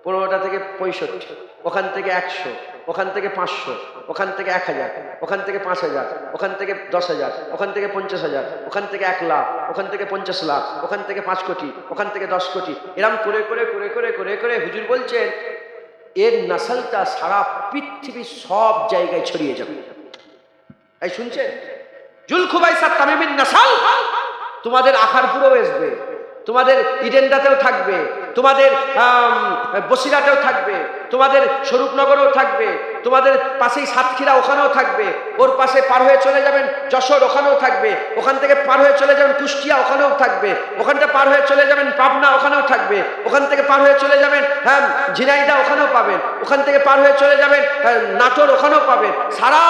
15টা থেকে 65, ওখান থেকে 100, ওখান থেকে 500, ওখান থেকে 1000, ওখান থেকে 5000, ওখান থেকে 10,000, ওখান থেকে 50,000, ওখান থেকে 1 লাখ, ওখান থেকে 50 লাখ, ওখান থেকে 5 কোটি, ওখান থেকে 10 কোটি। এরম করে করে করে করে করে করে হুজুর বলছেন এর নাসালটা সারা পৃথিবীর সব জায়গায় ছড়িয়ে যাবে। এই শুনছেন? জুলখুবাইসা তামিমিন নাসাল তোমাদের আখারপুরেও আসবে, তোমাদের ইডেন্ডাতেও থাকবে, তোমাদের বসিরাতেও থাকবে, তোমাদের স্বরূপনগরেও থাকবে, তোমাদের পাশেই সাতক্ষীরা ওখানেও থাকবে, ওর পাশে পার হয়ে চলে যাবেন যশোর ওখানেও থাকবে, ওখান থেকে পার হয়ে চলে যাবেন কুষ্টিয়া ওখানেও থাকবে, ওখানটা পার হয়ে চলে যাবেন পাবনা ওখানেও থাকবে, ওখান থেকে পার হয়ে চলে যাবেন ঝিনাইদহ ওখানেও পাবেন, ওখান থেকে পার হয়ে চলে যাবেন নাটোর ওখানেও পাবেন। সারা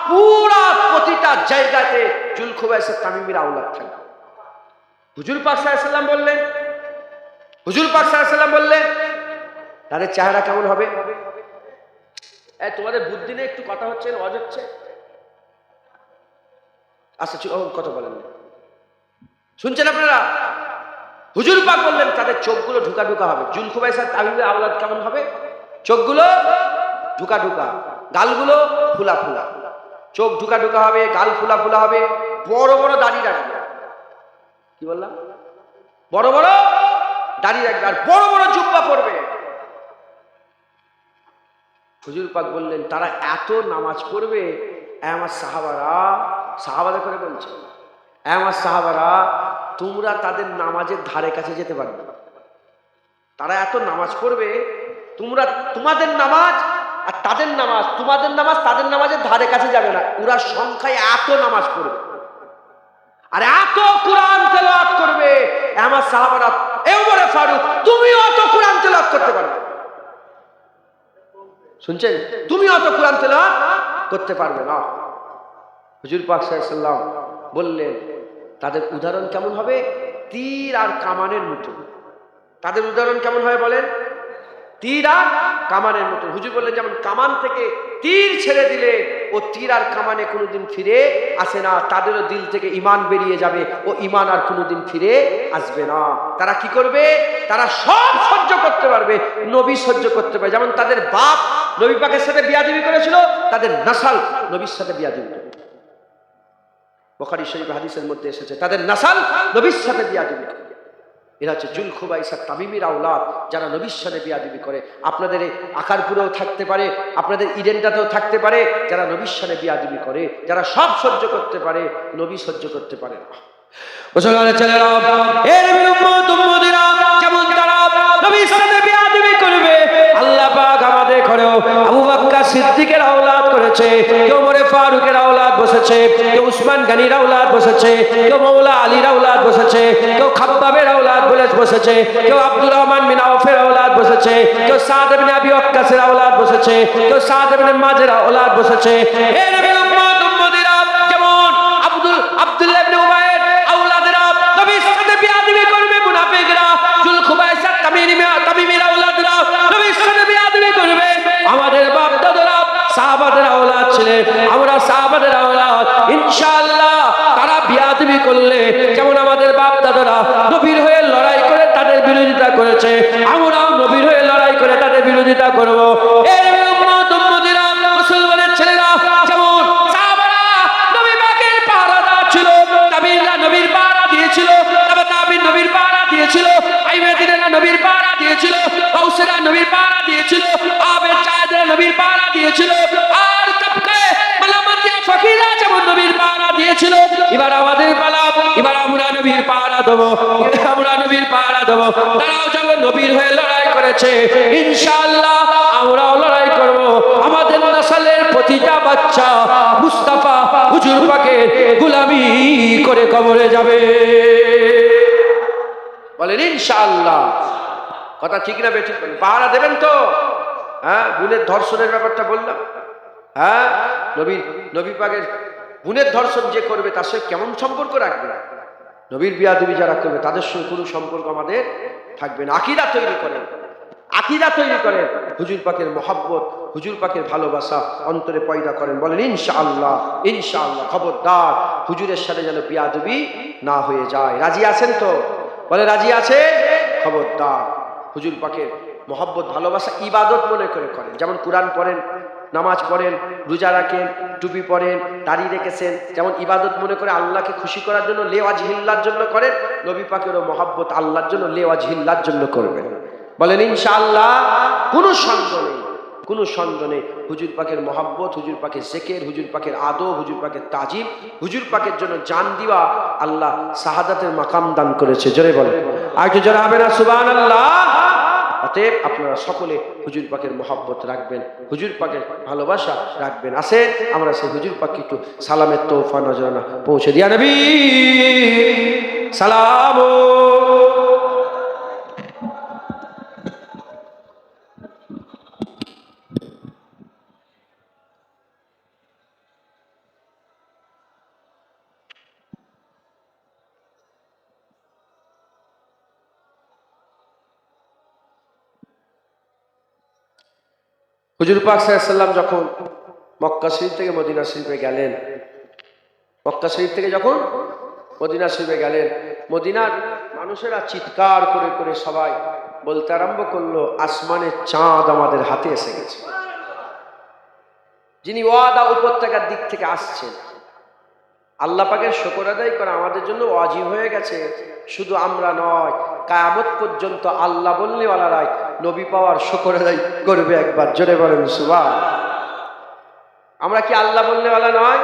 পুরা প্রতিটা জায়গাতে জুলখুবাইসা তামিমির আওলাদ থাকবে। হুজুর পাক সাল্লাল্লাহু আলাইহি ওয়াসাল্লাম বললেন, হুজুর পাক সাল্লাল্লাহু আলাইহি ওয়াসাল্লাম বললেন তাদের চেহারা কেমন হবে? তোমাদের বুদ্ধি নিয়ে একটু কথা হচ্ছে, ওয়াজ হচ্ছে, আচ্ছা কথা বলেন, শুনছেন আপনারা? হুজুর পাক বললেন তাদের চোখগুলো ঢুকা ঢুকা হবে। জুলখুবাইসা তামিমির আওলাদ কেমন হবে? চোখগুলো ঢুকা ঢুকা, গালগুলো ফুলা ফুলা, চোখ ঢুকা ঢুকা হবে, গাল ফুলা ফুলা হবে, বড় বড় দাড়ি রাখবে। কি বললাম? বড় বড় দাড়ি রাখবে আর বড় বড় জুব্বা পরবে। হুজুর পাক বললেন তারা এত নামাজ পড়বে, আমার সাহাবারা, সাহাবাদের করে বলছে, আমার সাহাবারা তোমরা তাদের নামাজের ধারে কাছে যেতে পারবে না। তারা এত নামাজ পড়বে, তোমরা তোমাদের নামাজ আর তাদের নামাজ, তোমাদের নামাজ তাদের নামাজের ধারে কাছে যাবে না। ওরা সংখ্যায় এত নামাজ পড়বে আর এত কোরআন তেলাওয়াত করবে, আমার সাহাবারা ওমর ফারুক তুমিও অত কোরআন তেলাওয়াত করতে পারবে, শুনছেন? তুমি অত কোরআন তেলাওয়াত করতে পারবে না। হুজুর পাক সাল্লাল্লাহু আলাইহি ওয়াসাল্লাম বললেন তাদের উদাহরণ কেমন হবে? তীর আর কামানের মতো। তাদের উদাহরণ কেমন হয় বলেন? তীর আর কামানের মতো। হুজুর বললেন যেমন কামান থেকে তীর ছেড়ে দিলে ও তীর আর কামানে কোনোদিন ফিরে আসে না, তাদেরও দিল থেকে ঈমান বেরিয়ে যাবে, ও ঈমান আর কোনোদিন ফিরে আসবে না। তারা কি করবে? তারা সব সহ্য করতে পারবে, নবী সহ্য করতে পারবে। যেমন তাদের বাপ নবী পাকের সাথে বিয়াদবি করেছিল, তাদের নাসাল নবীর সাথে বিয়াদবি করে। বুখারী শরীফ হাদিসের মধ্যে এসেছে তাদের নাসাল নবীর সাথে বিয়াদবি করে। এরা হচ্ছে জুলখুবাইসা তামিমির আওলাদ, যারা নবীর সাথে বিয়াদবি করে। আপনাদের আকারপুরেও থাকতে পারে, আপনাদের ইডেনটাতেও থাকতে পারে যারা নবীর সাথে বিয়াদবি করে, যারা সব সহ্য করতে পারে, নবী সহ্য করতে পারে না। মুসলমানের ছেলেরা, এর উম্মত উম্মতিরা যেমন তারা নবীর সাথে বিয়াদবি করবে, আল্লাহ পাক আমাদের ঘরেও আবু বকর সিদ্দিকের আওলাদ করেছে, কেউ ওমর ফারুকের আওলাদ বসেছে, কেউ উসমান গনির আওলাদ বসেছে, কেউ মাওলা আলীর আওলাদ বসেছে, কেউ খাব্বাবের আওলাদ বসেছে, কেউ আব্দুর রহমান বিন আওফের আওলাদ বসেছে, কেউ সাদ ইবনে আবি ওয়াক্কাসের আওলাদ বসেছে, কেউ সাদ ইবনে মাযের আওলাদ বসেছে। এর নবীর উম্মত উম্মতিরা যেমন আব্দুল্লাহ ইবনে উবাইর আওলাদেরা নবীর সাথে বিয়াদবি করবে, মুনাফিকরা জুলখুবাইসা তামিমির আওলাদরা নবীর সাথে বিয়াদবি করবে। আমাদের বাপ দাদারা সাহাবাদের আওলাদ ছিলেন, আমরা সাহাবাদের আওলাদ, ইনশাআল্লাহ তারা বিয়াদবি করলে যেমন আমাদের বাপ দাদারা নবীর হয়ে লড়াই করে তাদের বিরোধিতা করেছে, আমরাও নবীর হয়ে লড়াই করে তাদের বিরোধিতা করব। এর উম্মত উম্মতিরা, মুসলমানের ছেলেরা যেমন সাহাবারা নবী পাকের পাহারাদার ছিল, তাবিঈরা নবীর পাহারা দিয়েছিল, তাবিঈন নবীর পাহারা দিয়েছিল, আইমাদিরা নবীর পাহারা দিয়েছিল, গাউসেরা নবীর পাহারা দিয়েছিল, আবেদ চাঁদরা নবীর পাহারা দিয়েছিল, আর তবকে মালামাতিয়া ফকিরা যেমন নবীর পাহারা দিয়েছিল। এবার আমাদের পালা, এবার আমরা নবীর পাহারা দেবো, আমরা নবীর পাহারা দেবো। তারাও যেমন নবীর হয়ে লড়াই করেছে, ইনশাআল্লাহ আমরাও লড়াই করব। আমাদের নাসালের প্রতিটা বাচ্চা মুস্তাফা হুজুর পাকের গোলামি করে কবরে যাবে, বলেন ইনশাআল্লাহ। কথা ঠিক না বেঠিক? পাহারা দেবেন তো? হ্যাঁ, বুনের ধর্ষণের ব্যাপারটা বললাম। হ্যাঁ, নবী পাকের বুনের ধর্ষণ যে করবে তার সঙ্গে কেমন সম্পর্ক রাখবে? নবীর বিয়াদবি যারা করবে তাদের সঙ্গে কোনো সম্পর্ক আমাদের থাকবে না। আকীদা তৈরি করেন, আকীদা তৈরি করেন, হুজুর পাকের মহব্বত, হুজুর পাকের ভালোবাসা অন্তরে পয়দা করেন, বলেন ইনশাআল্লাহ। ইনশাআল্লাহ খবরদার হুজুরের সাথে যেন বিয়াদবি না হয়ে যায়। রাজি আছেন তো? বলে রাজি আছে? খবরদার হুজুর পাকের মহব্বত ভালোবাসা ইবাদত মনে করে করেন। যেমন কোরআন পড়েন, নামাজ পড়েন, রোজা রাখেন, টুপি পরেন, দাড়ি রেখেছেন, যেমন ইবাদত মনে করে আল্লাহকে খুশি করার জন্য, লেওয়াজ হিল্লার জন্য করেন, নবী পাকেরও মহব্বত আল্লাহর জন্য লেওয়াজ হিল্লার জন্য করবেন। বলেন ইনশাআল্লাহ। কোনো সন্দেহ নেই, কোনো সন্দেহ নেই। হুজুর পাকের মহাব্বত, হুজুর পাকের জিকির, হুজুর পাকের আদব, হুজুর পাকের তাজিম, হুজুর পাকের জন্য জান দিবা আল্লাহ শাহাদাতের মাকাম দান করেছে। জোরে বলেন আর একটু জোরে হবে না সুবহানাল্লাহ। অতএব আপনারা সকলে হুজুর পাকের মহাব্বত রাখবেন, হুজুর পাকের ভালোবাসা রাখবেন। আসেন আমরা সেই হুজুর পাককে একটু সালামের তোহফা নজরানা পৌঁছে দিয়া নবী সালাম। হুজুর পাক সাল্লাল্লাহু আলাইহি ওয়াসাল্লাম যখন মক্কা শরীফ থেকে মদিনা শরীফে গেলেন, মক্কা শরীফ থেকে যখন মদিনা শরীফে গেলেন, মদিনার মানুষেরা চিৎকার করে করে সবাই বলতে আরম্ভ করলো, আসমানের চাঁদ আমাদের হাতে এসে গেছে। যিনি ওয়াদা উপত্যকার দিক থেকে আসছেন, আল্লাহ পাকের শুকর আদায় করা আমাদের জন্য ওয়াজিব হয়ে গেছে। শুধু আমরা নয়, কিয়ামত পর্যন্ত আল্লাহ বললে ওয়ালারাই নবী পাওয়ার শুকর আদায় করবে। একবার জোরে বলেন সুবহানাল্লাহ। আমরা কি আল্লাহ বললে ওয়ালা নয়?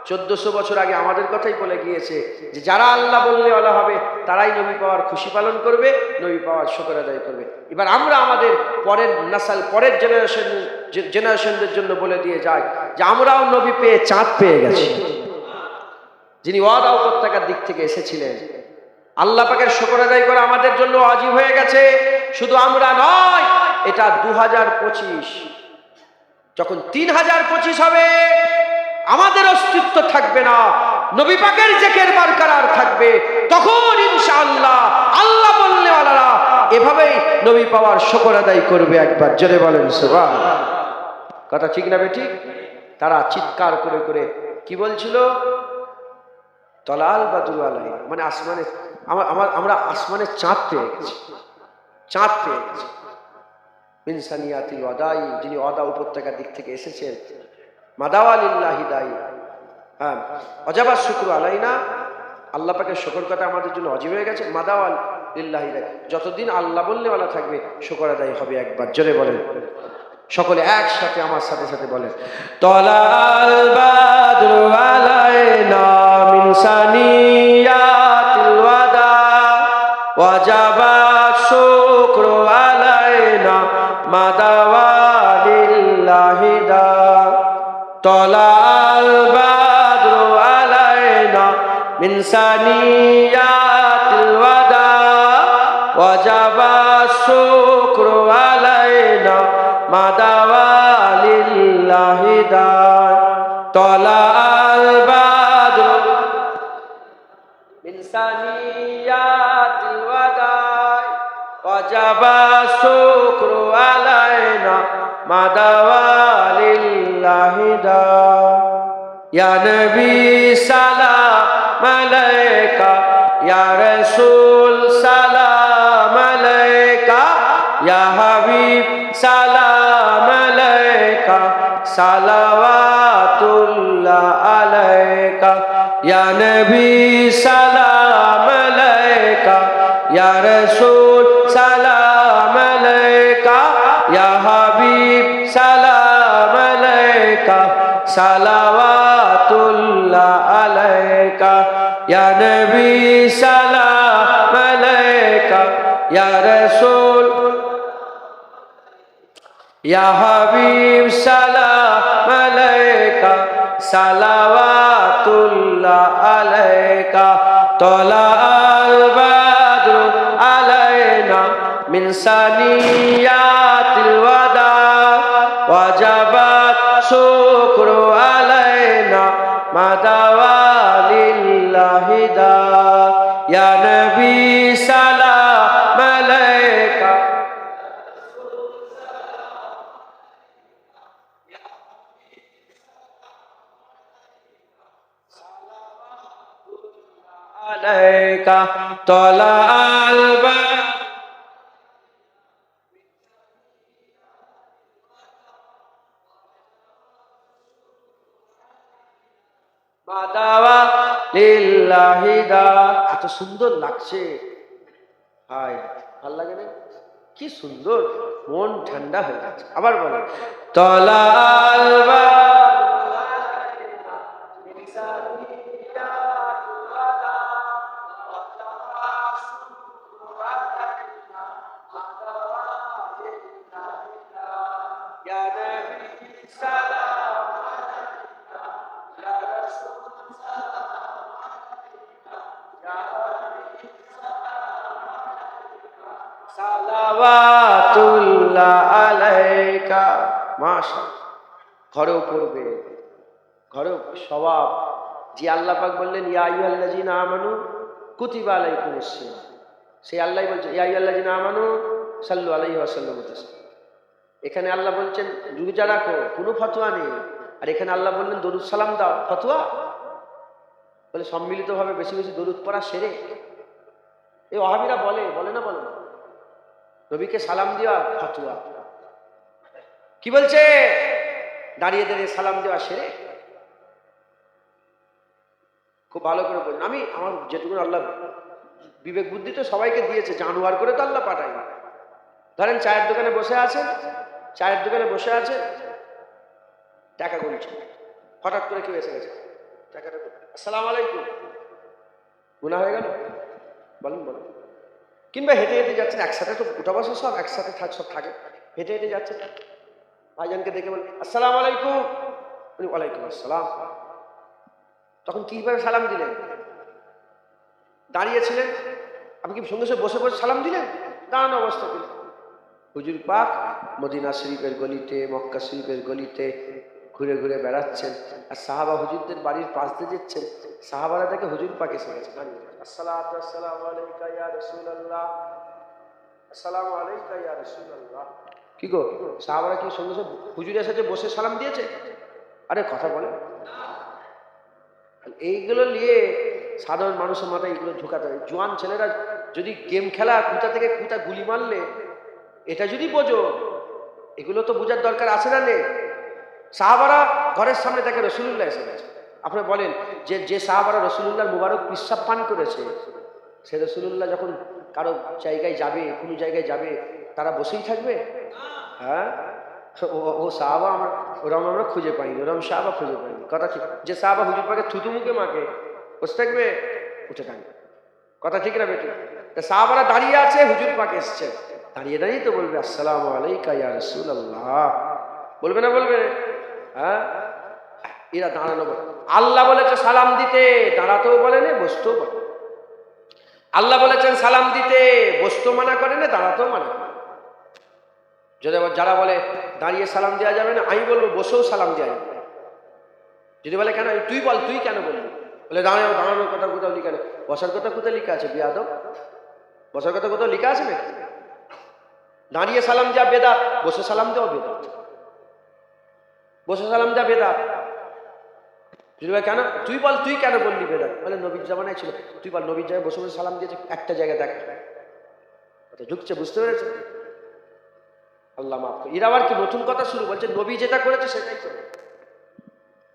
1400 বছর আগে আমাদের কথাই বলে গিয়েছে যে যারা আল্লাহ বললে ওয়ালা হবে তারাই নবী পাওয়ার খুশি পালন করবে, নবী পাওয়ার শুকর আদায় করবে। এবার আমরা আমাদের পরের নাসাল, পরের জেনারেশনদের জন্য বলে দিয়ে যাই যে আমরাও নবী পেয়ে চাঁদ পেয়ে গেছি। যিনি ওয়াদা উপত্যকার দিক থেকে এসেছিলেন, আল্লাহ পাকের শুকর আদায় করা আমাদের জন্য ওয়াজিব হয়ে গেছে। শুধু আমরা নয়, এটা 2025, যখন 3025 হবে আমাদের অস্তিত্ব থাকবে না, নবী পাকের জিকির বরকরার থাকবে। তখন ইনশাআল্লাহ আল্লাহ বললে ওয়ালারা এভাবেই নবী পাওয়ার শুকর আদায় করবে। একবার জোরে বলেন সুবহানাল্লাহ। কথা ঠিক না বেঠিক? তারা চিৎকার করে করে কি বলছিল? তলাল বাদরু আলাইনা, মানে আসমানে আমরা আসমানে চাঁদ পেয়ে গেছি, চাঁদ পেয়ে গেছি। মিনসানিয়াতিল ওয়াদাই, যিনি ওয়াদা উপত্যকার দিক থেকে এসেছেন, মাদাওয়া লিল্লাহি দাই, হ্যাঁ ওয়াজাবা শুকরু আলাইনা, আল্লাহ পাকের শুকর কথা আমাদের জন্য ওয়াজিব হয়ে গেছে। মাদাওয়া লিল্লাহি দাই, যতদিন আল্লাহ বললে ওয়ালা থাকবে শুকর আদায় হবে। একবার জোরে বলেন সকলে একসাথে আমার সাথে সাথে বলেন, তলাল বাদরু আলাইনা মিন সানিয়াতিল ওয়াদা ওয়াজাবা শুকরু আলাইনা মাদাওয়া লিল্লাহি দা। তলাল বাদরু আলাইনা মিন সানিয়াতিল ওয়াদা ওয়াজাবা শুকরু আলাইনা মাদাওয়া লিল্লাহি দা। তলাল বাদরু মিন সানিয়াতিল ওয়াদা ওয়াজাবা শুকরু আলাইনা মাদাওয়া লিল্লাহি দা। ইয়া নবী সালাম আলাইকা, ইয়া রাসূল সালাম আলাইকা, ইয়া হাবিব সালাম আলাইকা, সালাওয়াতুল্লাহ আলাইকা। ইয়া নবী সালাম আলাইকা, ইয়া রাসূল সালাম আলাইকা, ইয়া হাবিব সালাম আলাইকা, সালাওয়াতুল্লাহ আলাইকা। ইয়া নবী সালাম আলাইকা, ইয়া রাসূল, ইয়া হাবিব সালাম আলাইকা, সালাওয়াতুল্লাহ আলাইকা। তলাল বাদরু আলাইনা মিন সানিয়াতিল ওয়াদা ওয়াজাবা শুকরু আলাইনা মাদাওয়া লিল্লাহি দা। ইয়া নবী সালাম আলাইকা, আলাইকা। তলাল মাদাওয়া লিল্লাহি দা। এত সুন্দর লাগছে, হায় ভাল লাগে না? কি সুন্দর, মন ঠান্ডা হয়ে যাচ্ছে। আবার বলে তলাল সালাওয়াতুল্লাহ আলাইকা। মাশাআল্লাহ, ঘরেও পড়বে, ঘরেও স্বভাব। যে আল্লাহ পাক বললেন ইয়া আইয়ুহাল্লাযীনা আমানু কুতিবা আলাইকুমুস সিয়াম, সেই আল্লাহই বলছে ইয়া আইয়ুহাল্লাযীনা আমানু সাল্লু আলাইহি ওয়া সাল্লামু তাসলিমা। এখানে আল্লাহ বলছেন রোজা রাখো, কোনো ফতোয়া নেই। আর এখানে আল্লাহ বললেন দরুদ সালাম দাও, ফতোয়া? বলে সম্মিলিতভাবে বেশি বেশি দরুদ পড়া শিরক। এই ওয়াহাবীরা বলে না বলে না, নবীকে সালাম দেওয়া ফতোয়া। কি বলছে? দাঁড়িয়ে দাঁড়িয়ে সালাম দেওয়া শিরক। খুব ভালো করে বলুন। আমি আমার যেটুকু আল্লাহ বিবেক বুদ্ধি তো সবাইকে দিয়েছে, জানোয়ার করে তো আল্লাহ পাঠাই। ধরেন চায়ের দোকানে বসে আছেন, টাকা গুনছে, হঠাৎ করে কেউ এসে গেছে, টাকাটা আসসালামু আলাইকুম, গুনাহ হয়ে গেল? বলুন। কিংবা হেঁটে হেঁটে যাচ্ছেন, একসাথে তো উঠা বসা সব একসাথে সব থাকে, হেঁটে হেঁটে যাচ্ছেন, ভাইজানকে দেখে বলেন আসসালামু আলাইকুম, ওয়ালাইকুম আসসালাম। তখন কিভাবে সালাম দিলেন? দাঁড়িয়েছিলেন, আপনি কি সঙ্গে সঙ্গে বসে বসে সালাম দিলেন? দাঁড়ানো অবস্থা দিলেন। হুজুর পাক মদিনা শরীফের গলিতে, মক্কা শরীফের গলিতে ঘুরে ঘুরে বেড়াচ্ছেন, আর সাহাবা হুজুরদের বাড়ির পাশ দিয়ে যাচ্ছেন। সাহাবারা দেখে হুজুর পাক এসে গেছে, আসসালাতু আসসালামু আলাইকা ইয়া রাসূলুল্লাহ, আসসালামু আলাইকা ইয়া রাসূলুল্লাহ। কি গো, সাহাবারা কি সঙ্গে সঙ্গে হুজুর এসেছে বসে সালাম দিয়েছে? আরে কথা বলে। এইগুলো নিয়ে সাধারণ মানুষের মাথায় এগুলো ঢোকাতে হয়। জোয়ান ছেলেরা যদি গেম খেলা, কোথা থেকে কোথা গুলি মারলে, এটা যদি বোঝো, এগুলো তো বোঝার দরকার আছে না? নেই। সাহাবারা ঘরের সামনে দেখে রসুলুল্লাহ এসে গেছে। আপনি বলেন যে সাহাবারা রসুলুল্লাহর মুবারক পিসাব পান করেছে, সে রসুলুল্লাহ যখন কারো জায়গায় যাবে, কোনো জায়গায় যাবে, তারা বসেই থাকবে? হ্যাঁ, ও সাহাবা ওরম আমরা খুঁজে পাইনি, ওরম সাহাবা খুঁজে পাইনি। কথা ঠিক। যে সাহাবা হুজুর পাকে থুতু মুখে মাকে, বসে থাকবে? উঠে থাকবে। কথা ঠিক না বেটি? সাহাবারা দাঁড়িয়ে আছে, হুজুর পাক এসছে, দাঁড়িয়ে দাঁড়িয়ে তো বলবে আসসালামু আলাইকা ইয়া রাসূলুল্লাহ, বলবে না বলবে? হ্যাঁ, এরা দাঁড়ানো বলে। আল্লাহ বলেছে সালাম দিতে, দাঁড়াতেও বলে না, বসতেও বলে। আল্লাহ বলেছেন সালাম দিতে, বসতেও মানা করে না, দাঁড়াতেও মানা করে। যদি আবার যারা বলে দাঁড়িয়ে সালাম দেওয়া যাবে না, আমি বলবো বসেও সালাম দেওয়া যাবে। যদি বলে কেন, তুই বল, তুই কেন বলবি? বলে দাঁড়ানোর কথা কোথাও লিখা নেই, বসার কথা কোথায় লিখা আছে? বিয়াদব, বসার কথা কোথাও লিখা আছে নাকি? দাঁড়িয়ে সালাম দেওয়া বেদাত, বসে সালাম দেওয়া বেদাত। বসে সালাম দেওয়া বেদাত। যদি বলে কেন, তুই বল, তুই কেন বললি বেদাত? বলে নবীর জামানায় ছিল, তুই বল নবীর জায়গায় বসে বসে সালাম দিয়েছে একটা জায়গায় দেখ, ঢুকছে, বুঝতে পেরেছে? আল্লাহ মাফ করে। এরা আবার কি নতুন কথা শুরু বলছে, নবী যেটা করেছে সেটাই করবে।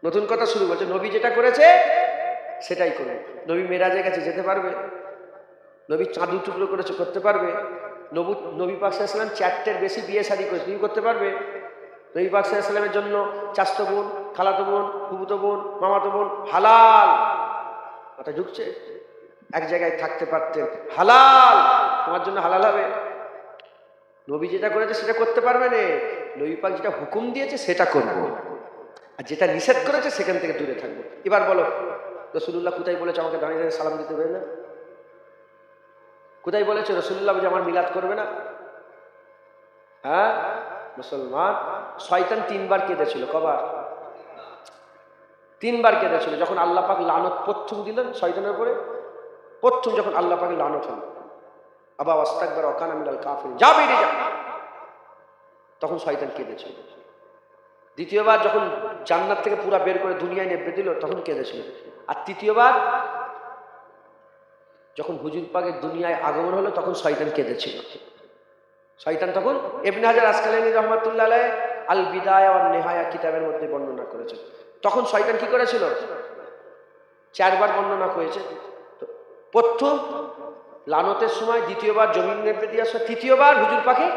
নতুন কথা শুরু বলছে, নবী যেটা করেছে সেটাই করবে। নবী মেরাজে গেছে, যেতে পারবে? নবী চাঁদ টুকরো করেছে, করতে পারবে? নবী পাক সাল্লাল্লাহু আলাইহি ওয়াসাল্লাম 4টের বেশি বিয়ে শাদী করেছে, তুমি করতে পারবে? নবী পাক সাল্লাল্লাহু আলাইহি ওয়াসাল্লামের জন্য চাচতো বোন, খালাতো বোন, ফুফুতো বোন, মামাতো বোন হালাল। কথা ঢুকছে? এক জায়গায় থাকতে পারতেন, হালাল, তোমার জন্য হালাল হবে? নবী যেটা করেছে সেটা করতে পারবে না। নবী পাক যেটা হুকুম দিয়েছে সেটা করবো, আর যেটা নিষেধ করেছে সেখান থেকে দূরে থাকবো। এবার বলো, রাসূলুল্লাহ কোথায় বলেছে আমাকে দাঁড়িয়ে দাঁড়িয়ে সালাম দিতে হবে না? কোথায় বলেছে রাসূলুল্লাহ যে আমার মিলাদ করবে না? হ্যাঁ, মুসলমান শয়তান 3বার কেঁদেছিল। কবার? 3বার কেঁদেছিল। যখন আল্লাহ পাক লানত প্রথম দিলেন শয়তানের উপরে, প্রথম যখন আল্লাহ পাকের লানত হল, আবা ওয়াস্তাকবারা ওয়া কানা মিনাল কাফিরিন, যা বেরিয়ে যা, তখন শয়তান কেঁদেছিল। দ্বিতীয়বার যখন জান্নাত থেকে পুরা বের করে দুনিয়ায় নেবে দিল, তখন কেঁদেছিল। আর তৃতীয়বার যখন হুজুর পাকের দুনিয়ায় আগমন হলো, তখন শয়তান কেঁদেছিল। শয়তান তখন ইবনে হাজার আসকালানী রাহমাতুল্লাহ আলাইহি আল বিদায়া ওয়ান নিহায়া কিতাবের মধ্যে বর্ণনা করেছেন। তখন শয়তান কি করেছিল? 4বার বর্ণনা করেছে। প্রথম লানতের সময় দ্বিতীয়বার জমিন নেপে দিয়ে আসা, তৃতীয়বার হুজুর পাকে